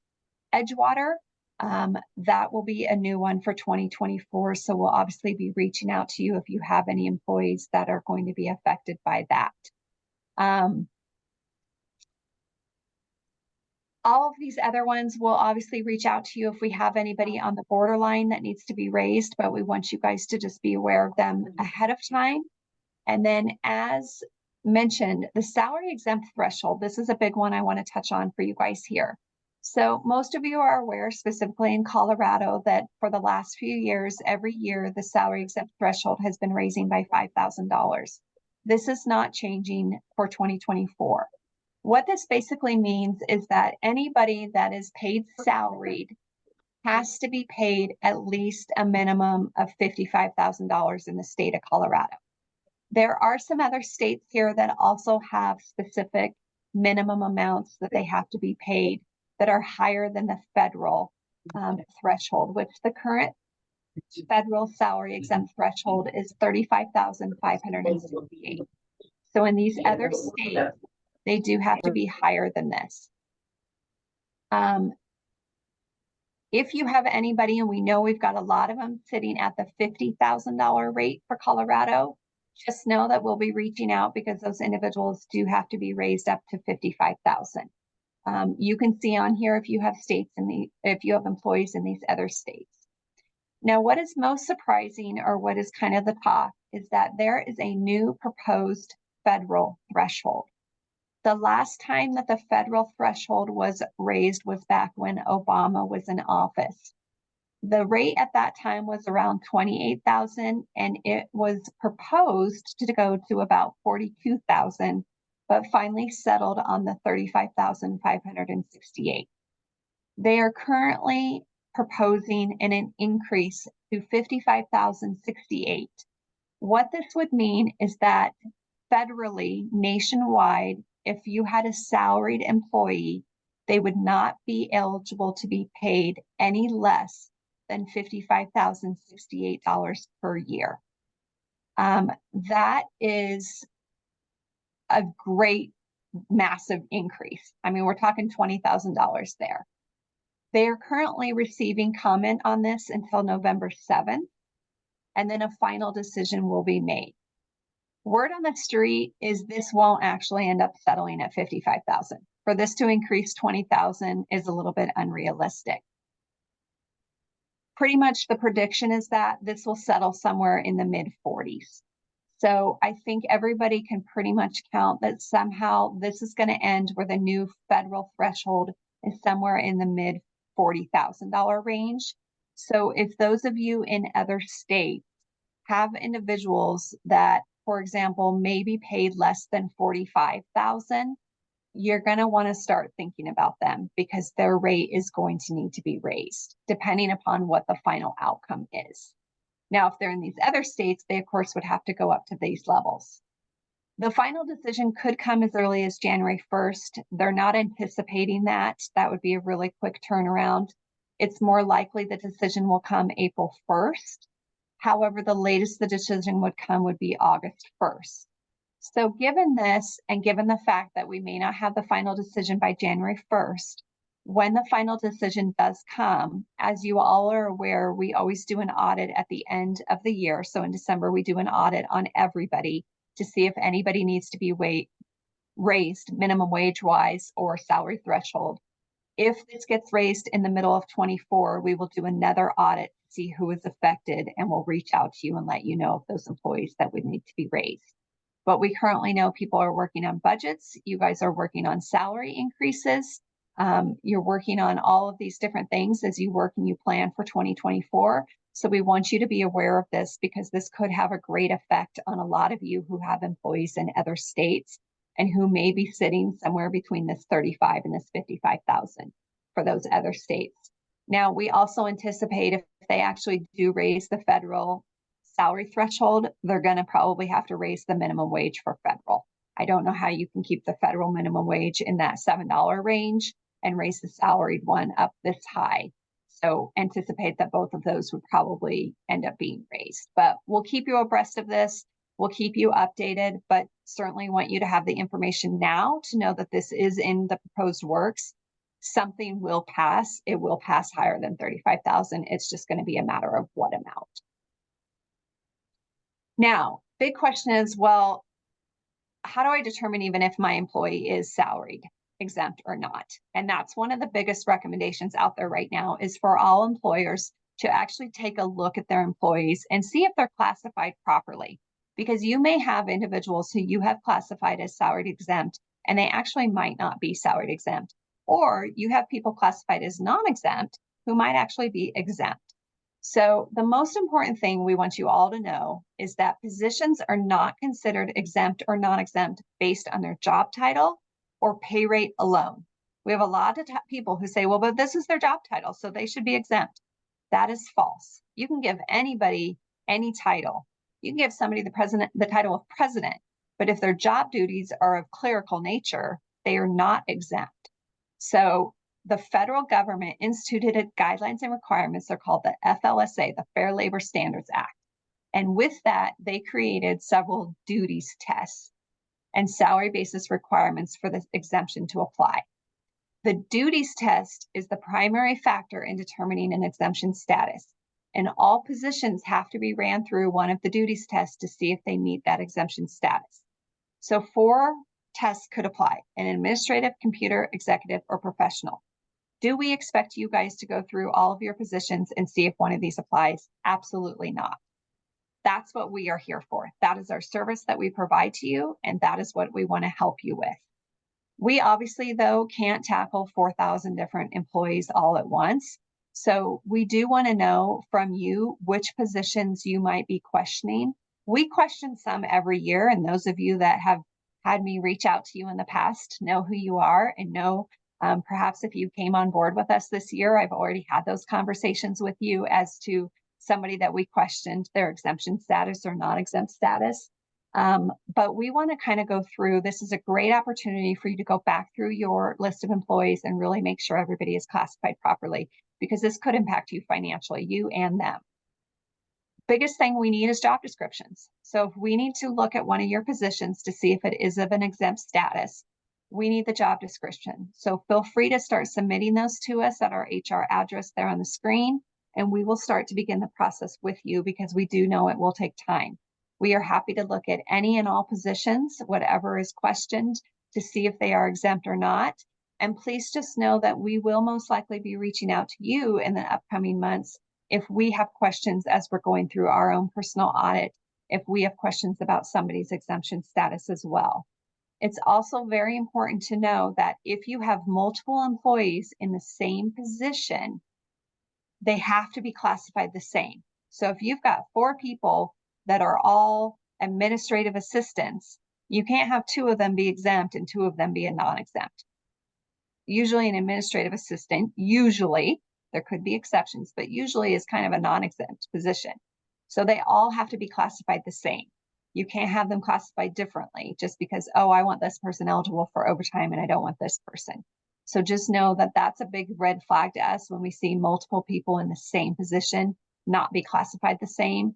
Edgewater, that will be a new one for 2024. So we'll obviously be reaching out to you if you have any employees that are going to be affected by that. All of these other ones will obviously reach out to you if we have anybody on the borderline that needs to be raised, but we want you guys to just be aware of them ahead of time. And then as mentioned, the salary exempt threshold, this is a big one I want to touch on for you guys here. So most of you are aware, specifically in Colorado, that for the last few years, every year, the salary exempt threshold has been raising by $5,000. This is not changing for 2024. What this basically means is that anybody that is paid salaried has to be paid at least a minimum of $55,000 in the state of Colorado. There are some other states here that also have specific minimum amounts that they have to be paid that are higher than the federal threshold, which the current federal salary exempt threshold is $35,568. So in these other states, they do have to be higher than this. If you have anybody, and we know we've got a lot of them sitting at the $50,000 rate for Colorado, just know that we'll be reaching out because those individuals do have to be raised up to $55,000. You can see on here if you have if you have employees in these other states. Now, what is most surprising, or what is kind of the talk, is that there is a new proposed federal threshold. The last time that the federal threshold was raised was back when Obama was in office. The rate at that time was around $28,000, and it was proposed to go to about $42,000, but finally settled on the $35,568. They are currently proposing an increase to $55,068. What this would mean is that federally, nationwide, if you had a salaried employee, they would not be eligible to be paid any less than $55,068 per year. That is a great, massive increase. I mean, we're talking $20,000 there. They are currently receiving comment on this until November 7th, and then a final decision will be made. Word on the street is this won't actually end up settling at 55,000. For this to increase 20,000 is a little bit unrealistic. Pretty much the prediction is that this will settle somewhere in the mid 40s. So I think everybody can pretty much count that somehow this is going to end where the new federal threshold is somewhere in the mid $40,000 range. So if those of you in other states have individuals that, for example, may be paid less than 45,000, you're going to want to start thinking about them because their rate is going to need to be raised depending upon what the final outcome is. Now, if they're in these other states, they of course would have to go up to these levels. The final decision could come as early as January 1st. They're not anticipating that. That would be a really quick turnaround. It's more likely the decision will come April 1st. However, the latest the decision would come would be August 1st. So given this, and given the fact that we may not have the final decision by January 1st, when the final decision does come, as you all are aware, we always do an audit at the end of the year. So in December, we do an audit on everybody to see if anybody needs to be raised minimum wage wise or salary threshold. If this gets raised in the middle of 24, we will do another audit to see who is affected, and we'll reach out to you and let you know of those employees that would need to be raised. But we currently know people are working on budgets. You guys are working on salary increases. You're working on all of these different things as you work and you plan for 2024. So we want you to be aware of this because this could have a great effect on a lot of you who have employees in other states and who may be sitting somewhere between this 35 and this 55,000 for those other states. Now, we also anticipate if they actually do raise the federal salary threshold, they're going to probably have to raise the minimum wage for federal. I don't know how you can keep the federal minimum wage in that $7 range and raise the salaried one up this high. So anticipate that both of those would probably end up being raised. But we'll keep you abreast of this. We'll keep you updated, but certainly want you to have the information now to know that this is in the proposed works. Something will pass. It will pass higher than 35,000. It's just going to be a matter of what amount. Now, big question is, well, how do I determine even if my employee is salaried, exempt, or not? And that's one of the biggest recommendations out there right now is for all employers to actually take a look at their employees and see if they're classified properly. Because you may have individuals who you have classified as salaried exempt, and they actually might not be salaried exempt. Or you have people classified as non-exempt who might actually be exempt. So the most important thing we want you all to know is that positions are not considered exempt or non-exempt based on their job title or pay rate alone. We have a lot of people who say, well, but this is their job title, so they should be exempt. That is false. You can give anybody any title. You can give somebody the title of president, but if their job duties are of clerical nature, they are not exempt. So the federal government instituted guidelines and requirements. They're called the FLSA, the Fair Labor Standards Act. And with that, they created several duties tests and salary basis requirements for the exemption to apply. The duties test is the primary factor in determining an exemption status. And all positions have to be ran through one of the duties tests to see if they meet that exemption status. So 4 tests could apply: an administrative, computer, executive, or professional. Do we expect you guys to go through all of your positions and see if one of these applies? Absolutely not. That's what we are here for. That is our service that we provide to you, and that is what we want to help you with. We obviously, though, can't tackle 4,000 different employees all at once. So we do want to know from you which positions you might be questioning. We question some every year, and those of you that have had me reach out to you in the past know who you are and know perhaps if you came on board with us this year, I've already had those conversations with you as to somebody that we questioned their exemption status or non-exempt status. But we want to kind of go through, this is a great opportunity for you to go back through your list of employees and really make sure everybody is classified properly, because this could impact you financially, you and them. Biggest thing we need is job descriptions. So if we need to look at one of your positions to see if it is of an exempt status, we need the job description. So feel free to start submitting those to us at our HR address there on the screen, and we will start to begin the process with you because we do know it will take time. We are happy to look at any and all positions, whatever is questioned, to see if they are exempt or not. And please just know that we will most likely be reaching out to you in the upcoming months if we have questions as we're going through our own personal audit, if we have questions about somebody's exemption status as well. It's also very important to know that if you have multiple employees in the same position, they have to be classified the same. So if you've got 4 people that are all administrative assistants, you can't have 2 of them be exempt and 2 of them be a non-exempt. Usually an administrative assistant, there could be exceptions, but usually is kind of a non-exempt position. So they all have to be classified the same. You can't have them classified differently just because, oh, I want this person eligible for overtime and I don't want this person. So just know that that's a big red flag to us when we see multiple people in the same position not be classified the same.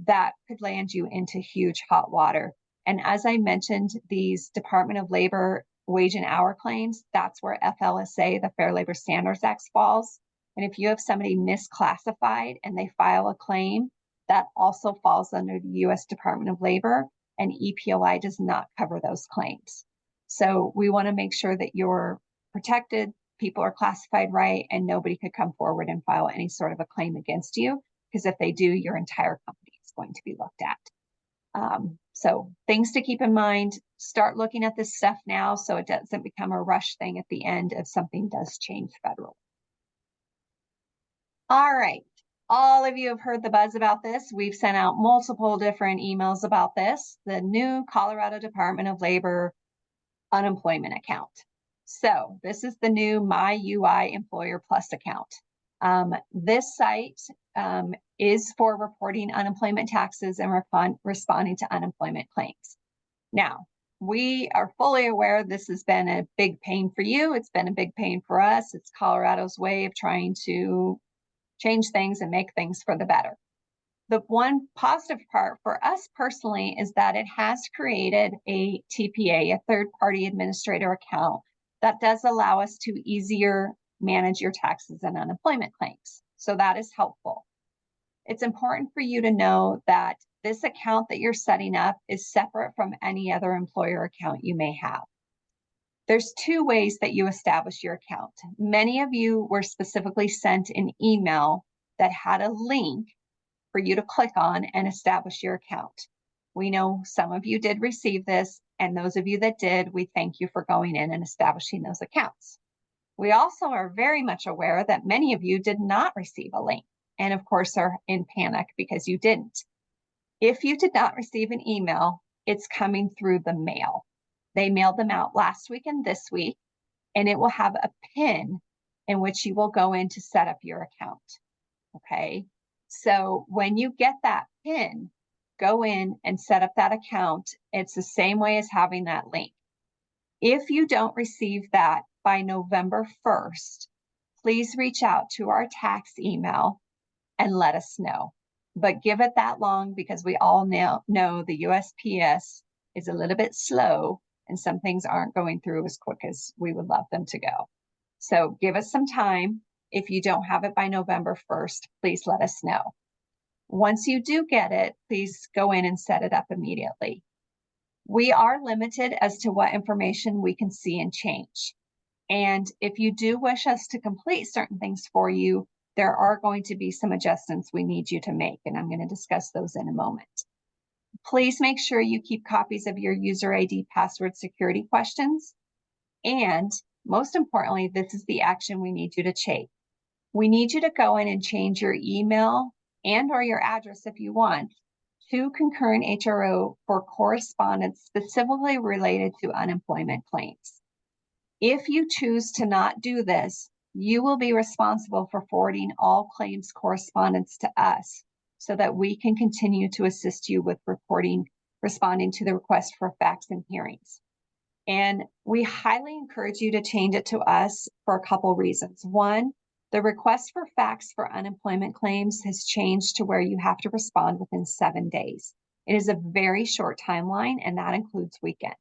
That could land you into huge hot water. And as I mentioned, these Department of Labor wage and hour claims, that's where FLSA, the Fair Labor Standards Act, falls. And if you have somebody misclassified and they file a claim, that also falls under the U.S. Department of Labor, and EPLI does not cover those claims. So we want to make sure that you're protected, people are classified right, and nobody could come forward and file any sort of a claim against you, because if they do, your entire company is going to be looked at. So things to keep in mind, start looking at this stuff now so it doesn't become a rush thing at the end if something does change federally. All right. All of you have heard the buzz about this. We've sent out multiple different emails about this, the new Colorado Department of Labor unemployment account. So this is the new MyUI Employer Plus account. This site is for reporting unemployment taxes and responding to unemployment claims. Now, we are fully aware this has been a big pain for you. It's been a big pain for us. It's Colorado's way of trying to change things and make things for the better. The one positive part for us personally is that it has created a TPA, a third-party administrator account, that does allow us to easier manage your taxes and unemployment claims. So that is helpful. It's important for you to know that this account that you're setting up is separate from any other employer account you may have. There's 2 ways that you establish your account. Many of you were specifically sent an email that had a link for you to click on and establish your account. We know some of you did receive this, and those of you that did, we thank you for going in and establishing those accounts. We also are very much aware that many of you did not receive a link, and of course are in panic because you didn't. If you did not receive an email, it's coming through the mail. They mailed them out last week and this week, and it will have a PIN in which you will go in to set up your account. Okay, so when you get that PIN, go in and set up that account. It's the same way as having that link. If you don't receive that by November 1st, please reach out to our tax email and let us know. But give it that long because we all know the USPS is a little bit slow and some things aren't going through as quick as we would love them to go. So give us some time. If you don't have it by November 1st, please let us know. Once you do get it, please go in and set it up immediately. We are limited as to what information we can see and change. And if you do wish us to complete certain things for you, there are going to be some adjustments we need you to make, and I'm going to discuss those in a moment. Please make sure you keep copies of your user ID password security questions. And most importantly, this is the action we need you to take. We need you to go in and change your email and or your address if you want to Concurrent HRO for correspondence specifically related to unemployment claims. If you choose to not do this, you will be responsible for forwarding all claims correspondence to us so that we can continue to assist you with responding to the request for facts and hearings. And we highly encourage you to change it to us for a couple reasons. One, the request for facts for unemployment claims has changed to where you have to respond within 7 days. It is a very short timeline, and that includes weekends.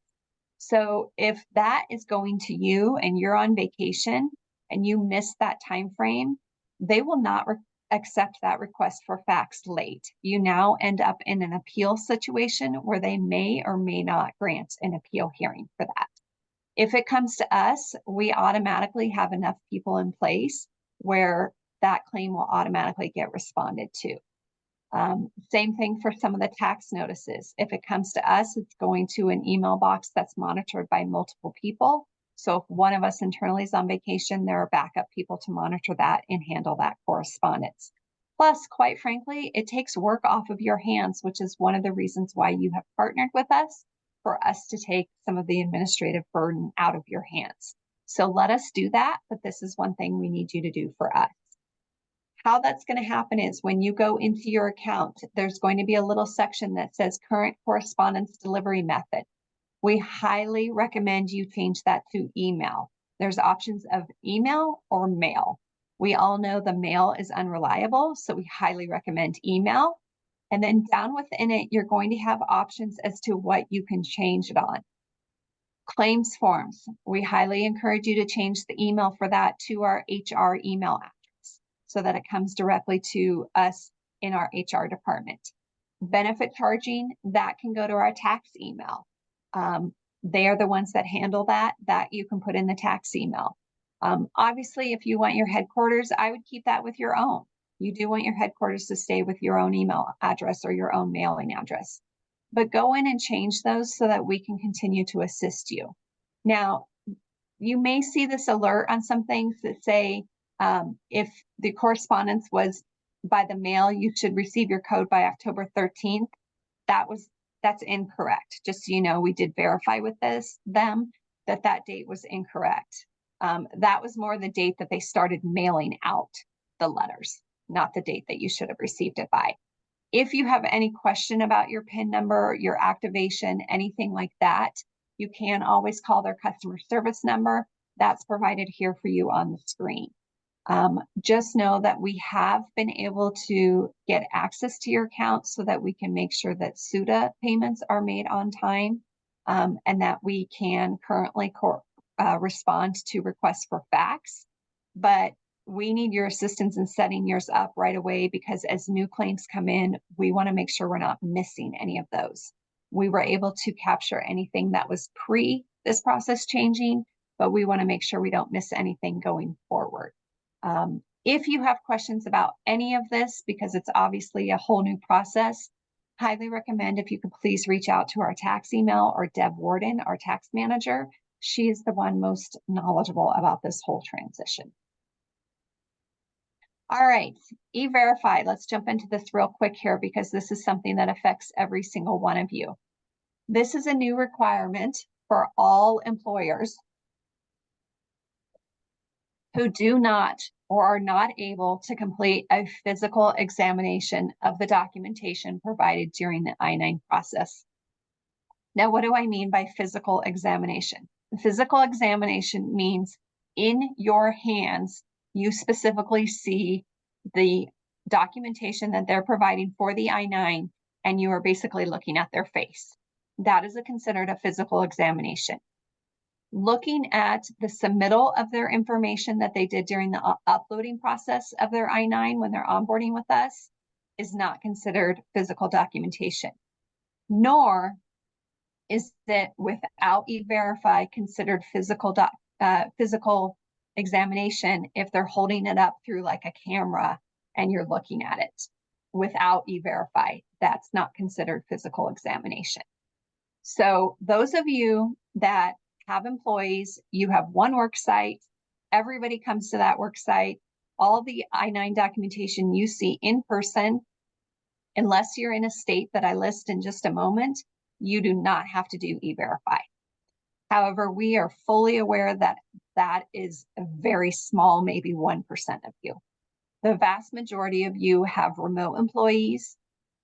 So if that is going to you and you're on vacation and you miss that time frame, they will not accept that request for fax late. You now end up in an appeal situation where they may or may not grant an appeal hearing for that. If it comes to us, we automatically have enough people in place where that claim will automatically get responded to. Same thing for some of the tax notices. If it comes to us, it's going to an email box that's monitored by multiple people. So if one of us internally is on vacation, there are backup people to monitor that and handle that correspondence. Plus, quite frankly, it takes work off of your hands, which is one of the reasons why you have partnered with us, for us to take some of the administrative burden out of your hands. So let us do that, but this is one thing we need you to do for us. How that's going to happen is when you go into your account, there's going to be a little section that says current correspondence delivery method. We highly recommend you change that to email. There's options of email or mail. We all know the mail is unreliable, so we highly recommend email. And then down within it, you're going to have options as to what you can change it on. Claims forms. We highly encourage you to change the email for that to our HR email address, so that it comes directly to us in our HR department. Benefit charging, that can go to our tax email. They are the ones that handle that you can put in the tax email. Obviously, if you want your headquarters, I would keep that with your own. You do want your headquarters to stay with your own email address or your own mailing address. But go in and change those so that we can continue to assist you. Now, you may see this alert on some things that say, if the correspondence was by the mail, you should receive your code by October 13th. That's incorrect. Just so you know, we did verify with them that date was incorrect. That was more the date that they started mailing out the letters, not the date that you should have received it by. If you have any question about your PIN number, your activation, anything like that, you can always call their customer service number. That's provided here for you on the screen. Just know that we have been able to get access to your account so that we can make sure that SUTA payments are made on time, and that we can currently respond to requests for fax. But we need your assistance in setting yours up right away, because as new claims come in, we want to make sure we're not missing any of those. We were able to capture anything that was pre this process changing, but we want to make sure we don't miss anything going forward. If you have questions about any of this, because it's obviously a whole new process, highly recommend if you could please reach out to our tax email or Deb Warden, our tax manager. She is the one most knowledgeable about this whole transition. All right, E-Verify. Let's jump into this real quick here, because this is something that affects every single one of you. This is a new requirement for all employers who do not or are not able to complete a physical examination of the documentation provided during the I-9 process. Now, what do I mean by physical examination? Physical examination means in your hands, you specifically see the documentation that they're providing for the I-9, and you are basically looking at their face. That is considered a physical examination. Looking at the submittal of their information that they did during the uploading process of their I-9 when they're onboarding with us is not considered physical documentation, nor is it without E-Verify considered physical examination if they're holding it up through like a camera and you're looking at it. Without E-Verify, that's not considered physical examination. So those of you that have employees, you have one work site, everybody comes to that work site, all the I-9 documentation you see in person, unless you're in a state that I list in just a moment, you do not have to do E-Verify. However, we are fully aware that that is a very small, maybe 1% of you. The vast majority of you have remote employees,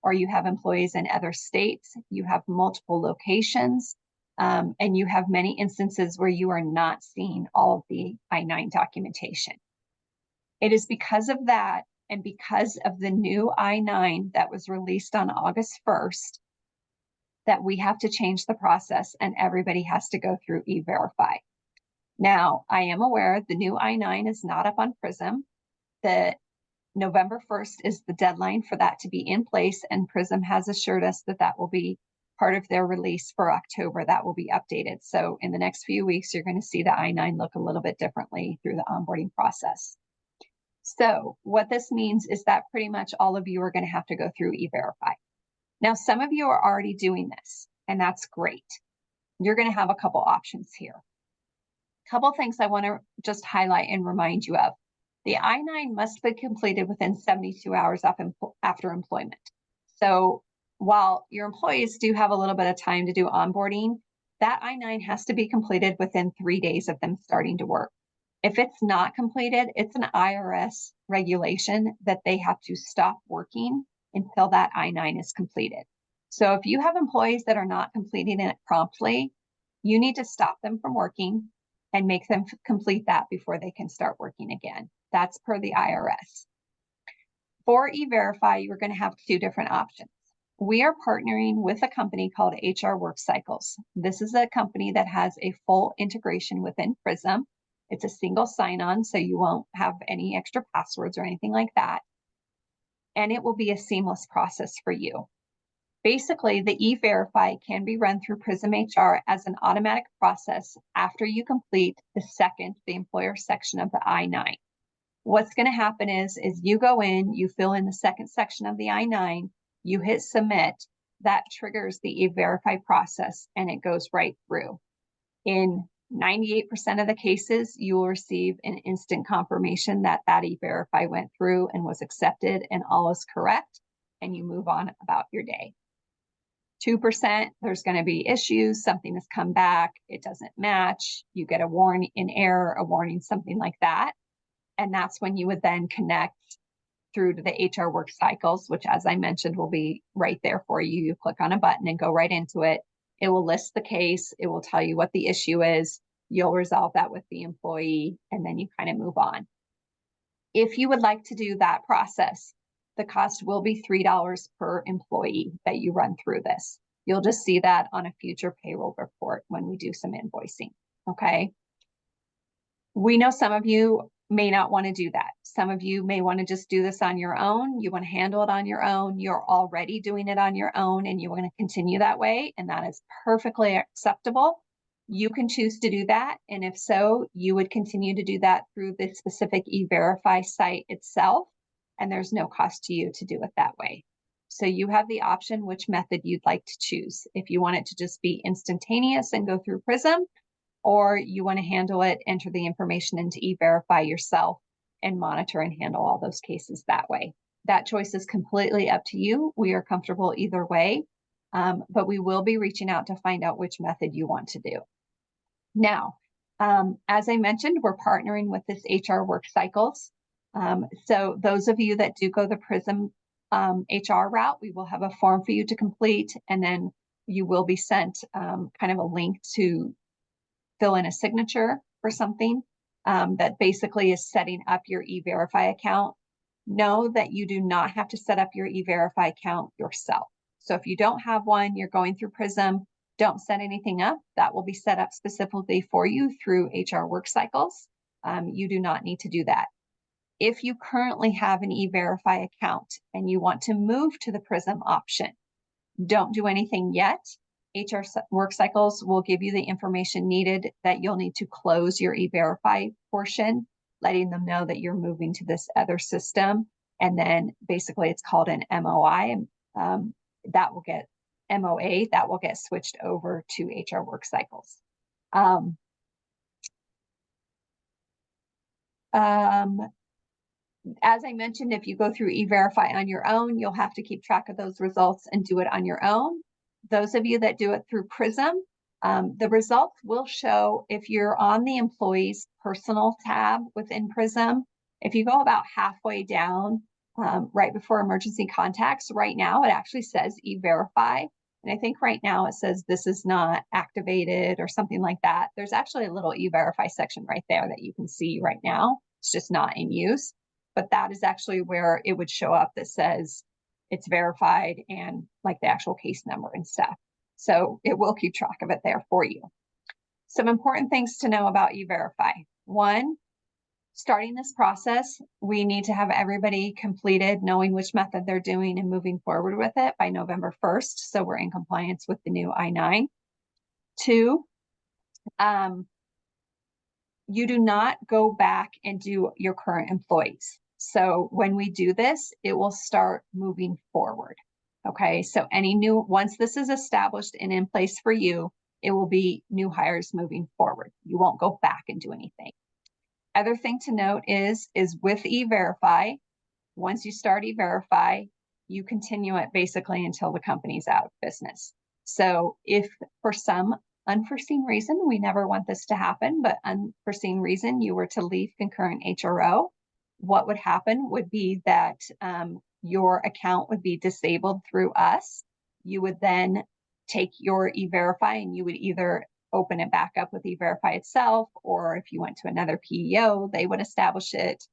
or you have employees in other states, you have multiple locations, and you have many instances where you are not seeing all of the I-9 documentation. It is because of that, and because of the new I-9 that was released on August 1st, that we have to change the process and everybody has to go through E-Verify. Now, I am aware the new I-9 is not up on Prism. The November 1st is the deadline for that to be in place, and Prism has assured us that that will be part of their release for October. That will be updated. So in the next few weeks, you're going to see the I-9 look a little bit differently through the onboarding process. So what this means is that pretty much all of you are going to have to go through E-Verify. Now, some of you are already doing this, and that's great. You're going to have a couple options here. A couple things I want to just highlight and remind you of. The I-9 must be completed within 72 hours after employment. So while your employees do have a little bit of time to do onboarding, that I-9 has to be completed within 3 days of them starting to work. If it's not completed, it's an IRS regulation that they have to stop working until that I-9 is completed. So if you have employees that are not completing it promptly, you need to stop them from working and make them complete that before they can start working again. That's per the IRS. For E-Verify, you're going to have two different options. We are partnering with a company called HR Work Cycles. This is a company that has a full integration within Prism. It's a single sign-on, so you won't have any extra passwords or anything like that. And it will be a seamless process for you. Basically, the E-Verify can be run through Prism HR as an automatic process after you complete the employer section of the I-9. What's going to happen is you go in, you fill in the second section of the I-9, you hit submit, that triggers the E-Verify process and it goes right through. In 98% of the cases, you will receive an instant confirmation that that E-Verify went through and was accepted and all is correct, and you move on about your day. 2%, there's going to be issues, something has come back, it doesn't match, you get a warning, an error, a warning, something like that. And that's when you would then connect through to the HR Work Cycles, which, as I mentioned, will be right there for you. You click on a button and go right into it. It will list the case. It will tell you what the issue is. You'll resolve that with the employee, and then you kind of move on. If you would like to do that process, the cost will be $3 per employee that you run through this. You'll just see that on a future payroll report when we do some invoicing, okay? We know some of you may not want to do that. Some of you may want to just do this on your own. You want to handle it on your own. You're already doing it on your own and you want to continue that way, and that is perfectly acceptable. You can choose to do that, and if so, you would continue to do that through the specific E-Verify site itself, and there's no cost to you to do it that way. So you have the option which method you'd like to choose. If you want it to just be instantaneous and go through Prism, or you want to handle it, enter the information into E-Verify yourself and monitor and handle all those cases that way. That choice is completely up to you. We are comfortable either way, but we will be reaching out to find out which method you want to do. Now, as I mentioned, we're partnering with this HR Work Cycles. So those of you that do go the Prism HR route, we will have a form for you to complete, and then you will be sent kind of a link to fill in a signature for something that basically is setting up your E-Verify account. Know that you do not have to set up your E-Verify account yourself. So if you don't have one, you're going through Prism, don't set anything up. That will be set up specifically for you through HR Work Cycles. You do not need to do that. If you currently have an E-Verify account and you want to move to the Prism option, don't do anything yet. HR Work Cycles will give you the information needed that you'll need to close your E-Verify portion, letting them know that you're moving to this other system. And then basically it's called an MOI. That will get MOA, that will get switched over to HR Work Cycles. As I mentioned, if you go through E-Verify on your own, you'll have to keep track of those results and do it on your own. Those of you that do it through Prism, the results will show if you're on the employee's personal tab within Prism. If you go about halfway down, right before emergency contacts, right now it actually says E-Verify. And I think right now it says this is not activated or something like that. There's actually a little E-Verify section right there that you can see right now. It's just not in use. But that is actually where it would show up that says it's verified and like the actual case number and stuff. So it will keep track of it there for you. Some important things to know about E-Verify. One, starting this process, we need to have everybody completed, knowing which method they're doing and moving forward with it by November 1st. So we're in compliance with the new I-9. Two, you do not go back and do your current employees. So when we do this, it will start moving forward. Okay, so once this is established and in place for you, it will be new hires moving forward. You won't go back and do anything. Other thing to note is with E-Verify, once you start E-Verify, you continue it basically until the company's out of business. So if for some unforeseen reason, we never want this to happen, but unforeseen reason you were to leave concurrent HRO, what would happen would be that your account would be disabled through us. You would then take your E-Verify and you would either open it back up with E-Verify itself, or if you went to another PEO, they would establish it.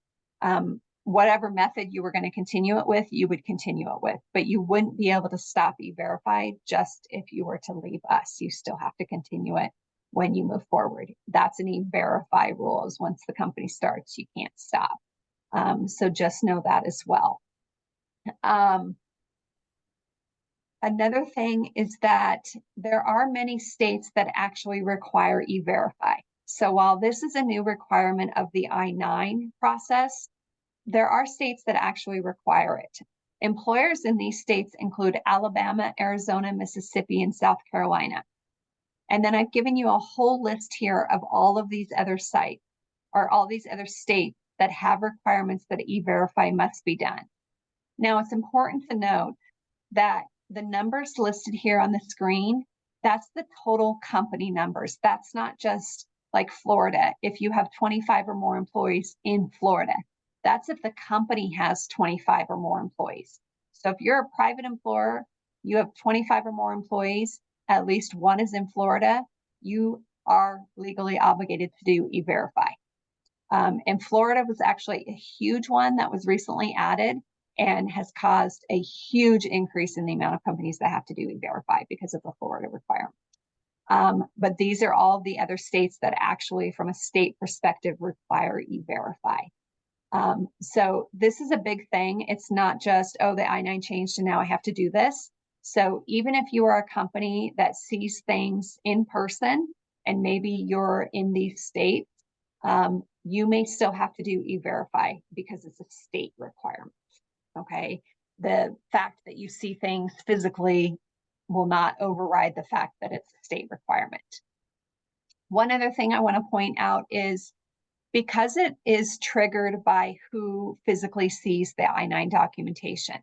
Whatever method you were going to continue it with, you would continue it with, but you wouldn't be able to stop E-Verify just if you were to leave us. You still have to continue it when you move forward. That's an E-Verify rule, is once the company starts, you can't stop. So just know that as well. Another thing is that there are many states that actually require E-Verify. So while this is a new requirement of the I-9 process, there are states that actually require it. Employers in these states include Alabama, Arizona, Mississippi, and South Carolina. And then I've given you a whole list here of all of these other sites, or all these other states that have requirements that E-Verify must be done. Now, it's important to note that the numbers listed here on the screen, that's the total company numbers. That's not just like Florida. If you have 25 or more employees in Florida, that's if the company has 25 or more employees. So if you're a private employer, you have 25 or more employees, at least one is in Florida, you are legally obligated to do E-Verify. And Florida was actually a huge one that was recently added and has caused a huge increase in the amount of companies that have to do E-Verify because of the Florida requirement. But these are all the other states that actually, from a state perspective, require E-Verify. So this is a big thing. It's not just, oh, the I-9 changed and now I have to do this. So even if you are a company that sees things in person and maybe you're in these states, you may still have to do E-Verify because it's a state requirement. Okay. The fact that you see things physically will not override the fact that it's a state requirement. One other thing I want to point out is, because it is triggered by who physically sees the I-9 documentation,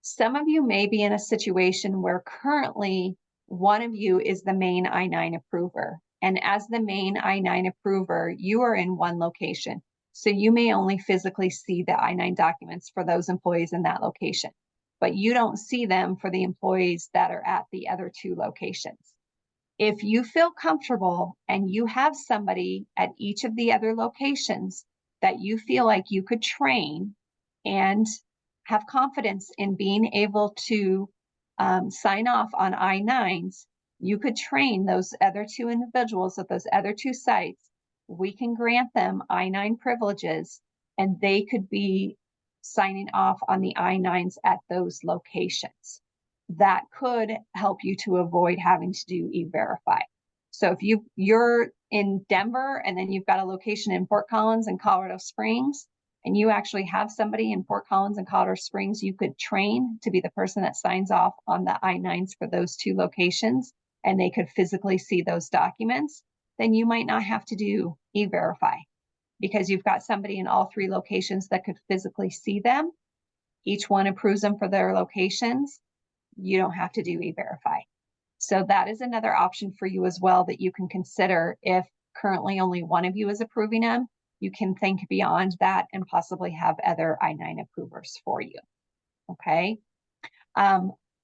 some of you may be in a situation where currently one of you is the main I-9 approver. And as the main I-9 approver, you are in one location. So you may only physically see the I-9 documents for those employees in that location, but you don't see them for the employees that are at the other two locations. If you feel comfortable and you have somebody at each of the other locations that you feel like you could train and have confidence in being able to sign off on I-9s, you could train those other two individuals at those other two sites. We can grant them I-9 privileges and they could be signing off on the I-9s at those locations. That could help you to avoid having to do E-Verify. So if you're in Denver and then you've got a location in Fort Collins and Colorado Springs, and you actually have somebody in Fort Collins and Colorado Springs, you could train to be the person that signs off on the I-9s for those two locations, and they could physically see those documents, then you might not have to do E-Verify because you've got somebody in all three locations that could physically see them. Each one approves them for their locations. You don't have to do E-Verify. So that is another option for you as well that you can consider. If currently only one of you is approving them, you can think beyond that and possibly have other I-9 approvers for you. Okay.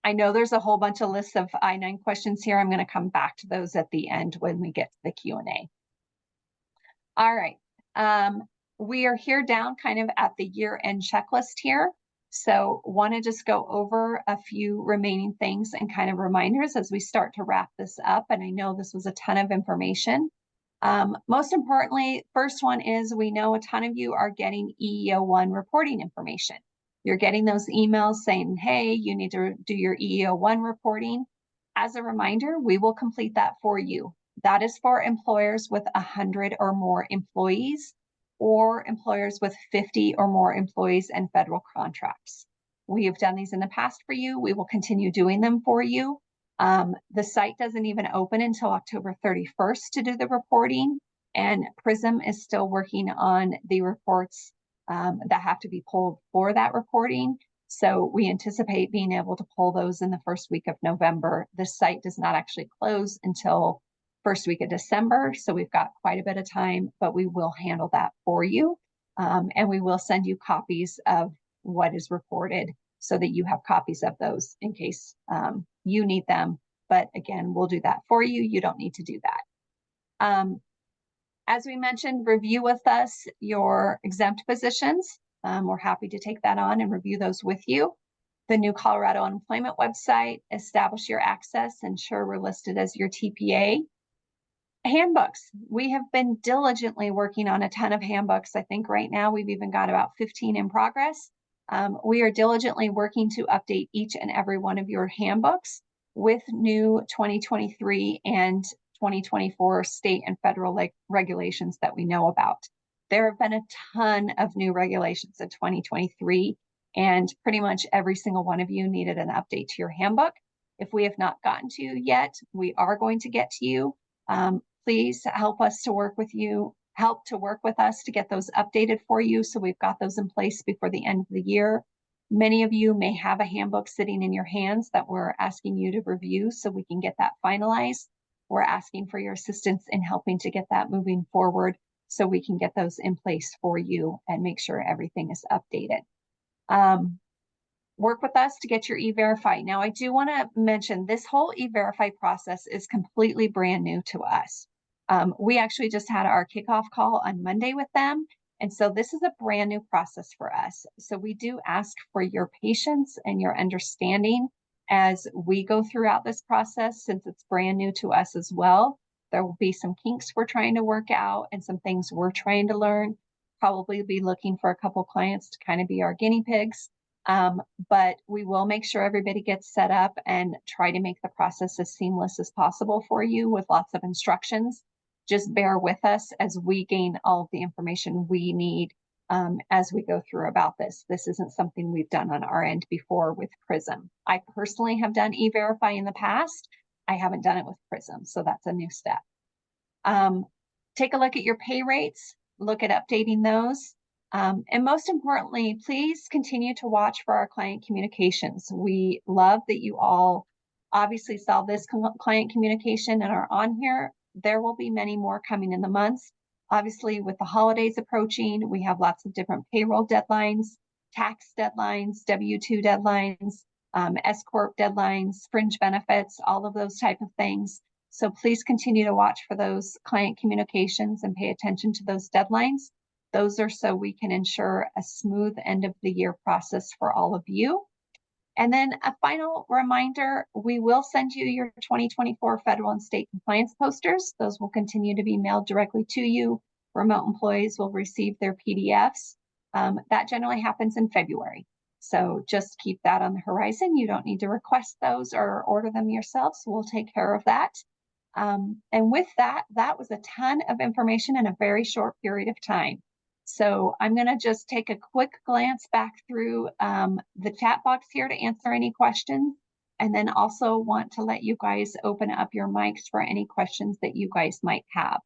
I know there's a whole bunch of lists of I-9 questions here. I'm going to come back to those at the end when we get to the Q&A. All right. We are here down kind of at the year-end checklist here. So want to just go over a few remaining things and kind of reminders as we start to wrap this up. And I know this was a ton of information. Most importantly, first one is we know a ton of you are getting EEO1 reporting information. You're getting those emails saying, hey, you need to do your EEO1 reporting. As a reminder, we will complete that for you. That is for employers with 100 or more employees, or employers with 50 or more employees and federal contracts. We have done these in the past for you. We will continue doing them for you. The site doesn't even open until October 31st to do the reporting, and PRISM is still working on the reports that have to be pulled for that reporting. So we anticipate being able to pull those in the first week of November. The site does not actually close until first week of December. So we've got quite a bit of time, but we will handle that for you. And we will send you copies of what is reported so that you have copies of those in case you need them. But again, we'll do that for you. You don't need to do that. As we mentioned, review with us your exempt positions. We're happy to take that on and review those with you. The new Colorado Unemployment website, establish your access, ensure we're listed as your TPA. Handbooks. We have been diligently working on a ton of handbooks. I think right now we've even got about 15 in progress. We are diligently working to update each and every one of your handbooks with new 2023 and 2024 state and federal regulations that we know about. There have been a ton of new regulations in 2023, and pretty much every single one of you needed an update to your handbook. If we have not gotten to you yet, we are going to get to you. Please help us to work with you, help to work with us to get those updated for you so we've got those in place before the end of the year. Many of you may have a handbook sitting in your hands that we're asking you to review so we can get that finalized. We're asking for your assistance in helping to get that moving forward so we can get those in place for you and make sure everything is updated. Work with us to get your E-Verify. Now, I do want to mention this whole E-Verify process is completely brand new to us. We actually just had our kickoff call on Monday with them. And so this is a brand new process for us. So we do ask for your patience and your understanding as we go throughout this process, since it's brand new to us as well. There will be some kinks we're trying to work out and some things we're trying to learn. Probably be looking for a couple clients to kind of be our guinea pigs. But we will make sure everybody gets set up and try to make the process as seamless as possible for you with lots of instructions. Just bear with us as we gain all of the information we need as we go through about this. This isn't something we've done on our end before with PRISM. I personally have done E-Verify in the past. I haven't done it with PRISM, so that's a new step. Take a look at your pay rates, look at updating those. And most importantly, please continue to watch for our client communications. We love that you all obviously saw this client communication and are on here. There will be many more coming in the months. Obviously, with the holidays approaching, we have lots of different payroll deadlines, tax deadlines, W-2 deadlines, S-Corp deadlines, fringe benefits, all of those type of things. So please continue to watch for those client communications and pay attention to those deadlines. Those are so we can ensure a smooth end of the year process for all of you. And then a final reminder, we will send you your 2024 federal and state compliance posters. Those will continue to be mailed directly to you. Remote employees will receive their PDFs. That generally happens in February. So just keep that on the horizon. You don't need to request those or order them yourself. So we'll take care of that. And with that, that was a ton of information in a very short period of time. So I'm going to just take a quick glance back through the chat box here to answer any questions, and then also want to let you guys open up your mics for any questions that you guys might have.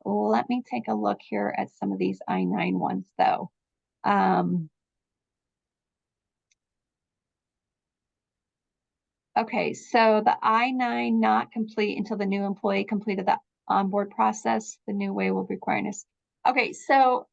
Let me take a look here at some of these I-9 ones, though. Okay, so the I-9 not complete until the new employee completed the onboard process. The new way will require us. Okay, so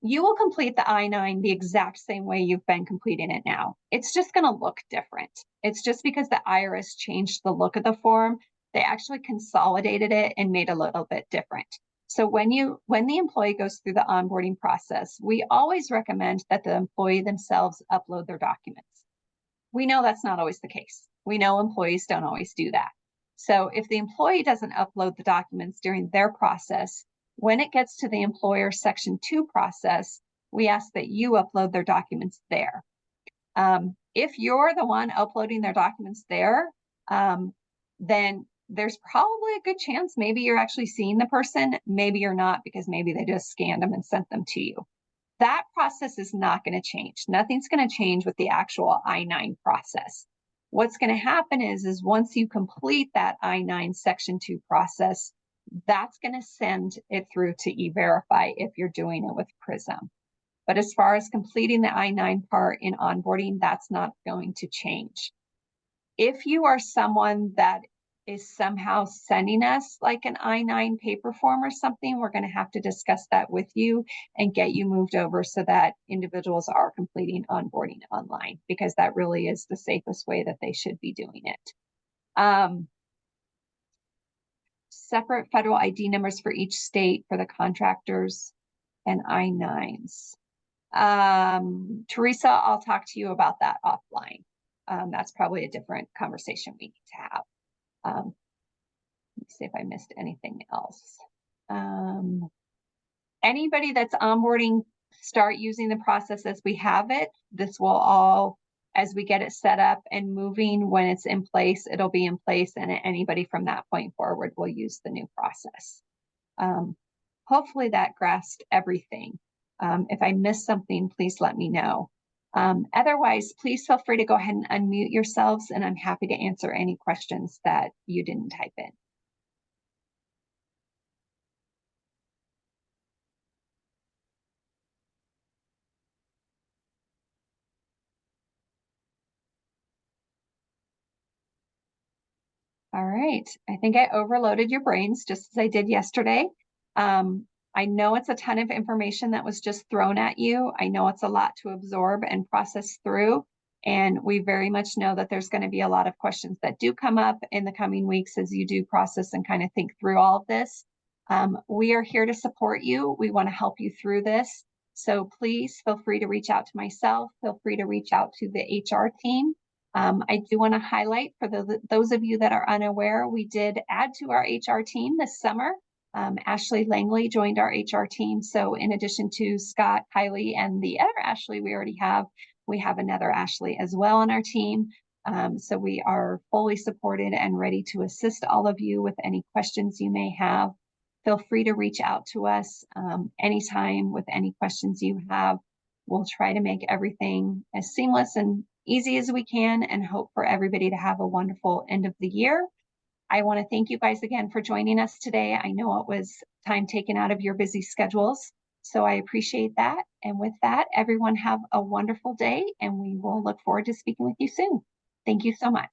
you will complete the I-9 the exact same way you've been completing it now. It's just going to look different. It's just because the IRS changed the look of the form. They actually consolidated it and made it a little bit different. So when the employee goes through the onboarding process, we always recommend that the employee themselves upload their documents. We know that's not always the case. We know employees don't always do that. So if the employee doesn't upload the documents during their process, when it gets to the employer Section 2 process, we ask that you upload their documents there. If you're the one uploading their documents there, then there's probably a good chance maybe you're actually seeing the person, maybe you're not, because maybe they just scanned them and sent them to you. That process is not going to change. Nothing's going to change with the actual I-9 process. What's going to happen is once you complete that I-9 Section 2 process, that's going to send it through to E-Verify if you're doing it with Prism. But as far as completing the I-9 part in onboarding, that's not going to change. If you are someone that is somehow sending us like an I-9 paper form or something, we're going to have to discuss that with you and get you moved over so that individuals are completing onboarding online, because that really is the safest way that they should be doing it. Separate federal ID numbers for each state for the contractors and I-9s. Teresa, I'll talk to you about that offline. That's probably a different conversation we need to have. Let me see if I missed anything else. Anybody that's onboarding, start using the process as we have it. This will all, as we get it set up and moving, when it's in place, it'll be in place, and anybody from that point forward will use the new process. Hopefully that grasped everything. If I missed something, please let me know. Otherwise, please feel free to go ahead and unmute yourselves, and I'm happy to answer any questions that you didn't type in. All right, I think I overloaded your brains just as I did yesterday. I know it's a ton of information that was just thrown at you. I know it's a lot to absorb and process through. And we very much know that there's going to be a lot of questions that do come up in the coming weeks as you do process and kind of think through all of this. We are here to support you. We want to help you through this. So please feel free to reach out to myself. Feel free to reach out to the HR team. I do want to highlight for those of you that are unaware, we did add to our HR team this summer. Ashley Langley joined our HR team. So in addition to Scott, Kylie, and the other Ashley we already have, we have another Ashley as well on our team. So we are fully supported and ready to assist all of you with any questions you may have. Feel free to reach out to us anytime with any questions you have. We'll try to make everything as seamless and easy as we can, and hope for everybody to have a wonderful end of the year. I want to thank you guys again for joining us today. I know it was time taken out of your busy schedules, so I appreciate that. And with that, everyone have a wonderful day, and we will look forward to speaking with you soon. Thank you so much.